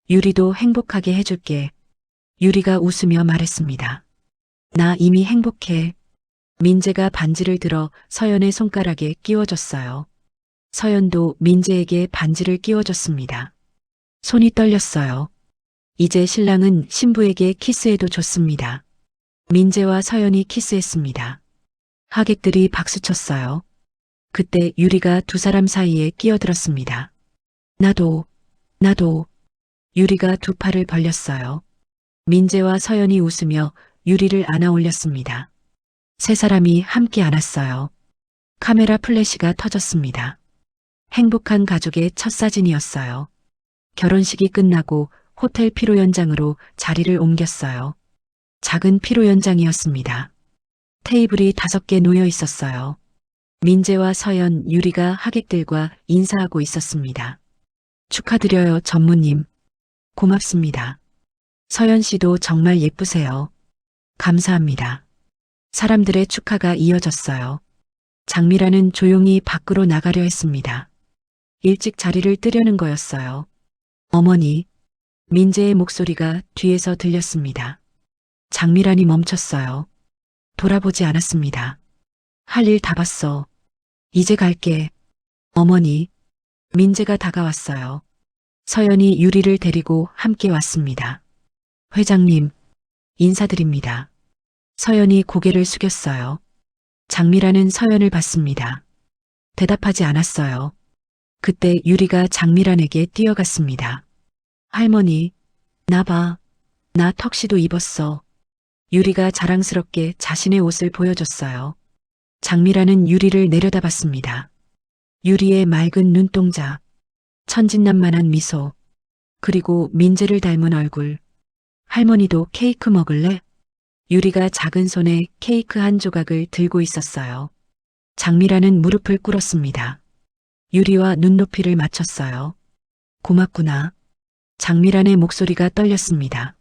유리도 행복하게 해줄게. 유리가 웃으며 말했습니다. 나 이미 행복해. 민재가 반지를 들어 서연의 손가락에 끼워줬어요. 서연도 민재에게 반지를 끼워줬습니다. 손이 떨렸어요. 이제 신랑은 신부에게 키스해도 좋습니다. 민재와 서연이 키스했습니다. 하객들이 박수쳤어요. 그때 유리가 두 사람 사이에 끼어들었습니다. 나도. 유리가 두 팔을 벌렸어요. 민재와 서연이 웃으며 유리를 안아 올렸습니다. 세 사람이 함께 안았어요. 카메라 플래시가 터졌습니다. 행복한 가족의 첫 사진이었어요. 결혼식이 끝나고 호텔 피로 연장으로 자리를 옮겼어요. 작은 피로 연장이었습니다. 테이블이 5개 놓여 있었어요. 민재와 서연, 유리가 하객들과 인사하고 있었습니다. 축하드려요, 전무님. 고맙습니다. 서연 씨도 정말 예쁘세요. 감사합니다. 사람들의 축하가 이어졌어요. 장미라는 조용히 밖으로 나가려 했습니다. 일찍 자리를 뜨려는 거였어요. 어머니, 민재의 목소리가 뒤에서 들렸습니다. 장미란이 멈췄어요. 돌아보지 않았습니다. 할 일 다 봤어. 이제 갈게. 어머니, 민재가 다가왔어요. 서연이 유리를 데리고 함께 왔습니다. 회장님, 인사드립니다. 서연이 고개를 숙였어요. 장미란은 서연을 봤습니다. 대답하지 않았어요. 그때 유리가 장미란에게 뛰어갔습니다. 할머니, 나 봐. 나 턱시도 입었어. 유리가 자랑스럽게 자신의 옷을 보여줬어요. 장미란은 유리를 내려다봤습니다. 유리의 맑은 눈동자, 천진난만한 미소, 그리고 민재를 닮은 얼굴. 할머니도 케이크 먹을래? 유리가 작은 손에 케이크 한 조각을 들고 있었어요. 장미란은 무릎을 꿇었습니다. 유리와 눈높이를 맞췄어요. 고맙구나. 장미란의 목소리가 떨렸습니다.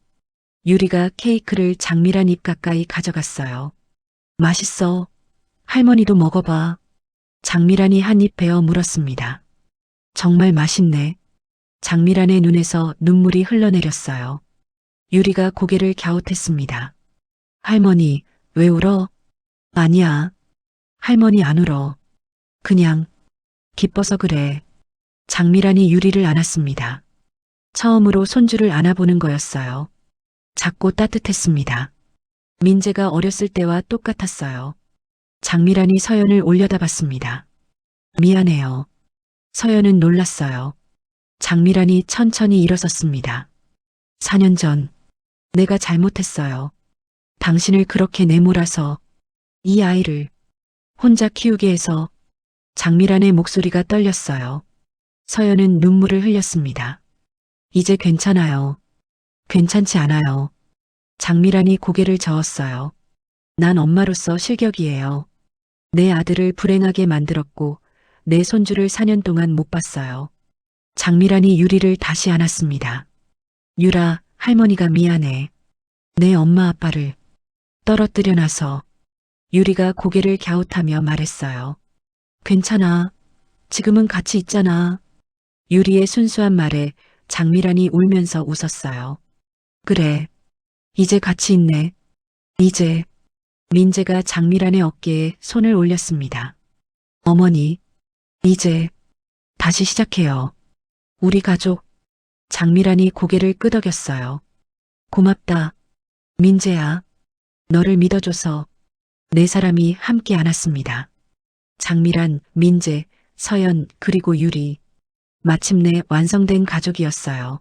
유리가 케이크를 장미란 입 가까이 가져갔어요. 맛있어. 할머니도 먹어봐. 장미란이 한 입 베어 물었습니다. 정말 맛있네. 장미란의 눈에서 눈물이 흘러내렸어요. 유리가 고개를 갸웃했습니다. 할머니, 왜 울어? 아니야. 할머니 안 울어. 그냥 기뻐서 그래. 장미란이 유리를 안았습니다. 처음으로 손주를 안아보는 거였어요. 작고 따뜻했습니다. 민재가 어렸을 때와 똑같았어요. 장미란이 서연을 올려다봤습니다. 미안해요. 서연은 놀랐어요. 장미란이 천천히 일어섰습니다. 4년 전 내가 잘못했어요. 당신을 그렇게 내몰아서 이 아이를 혼자 키우게 해서. 장미란의 목소리가 떨렸어요. 서연은 눈물을 흘렸습니다. 이제 괜찮아요. 괜찮지 않아요. 장미란이 고개를 저었어요. 난 엄마로서 실격이에요. 내 아들을 불행하게 만들었고 내 손주를 4년 동안 못 봤어요. 장미란이 유리를 다시 안았습니다. 유라, 할머니가 미안해. 내 엄마 아빠를 떨어뜨려 놔서. 유리가 고개를 갸웃하며 말했어요. 괜찮아. 지금은 같이 있잖아. 유리의 순수한 말에 장미란이 울면서 웃었어요. 그래. 이제 같이 있네. 이제. 민재가 장미란의 어깨에 손을 올렸습니다. 어머니, 이제 다시 시작해요. 우리 가족. 장미란이 고개를 끄덕였어요. 고맙다. 민재야. 너를 믿어줘서 네 사람이 함께 안았습니다. 장미란, 민재, 서연, 그리고 유리. 마침내 완성된 가족이었어요.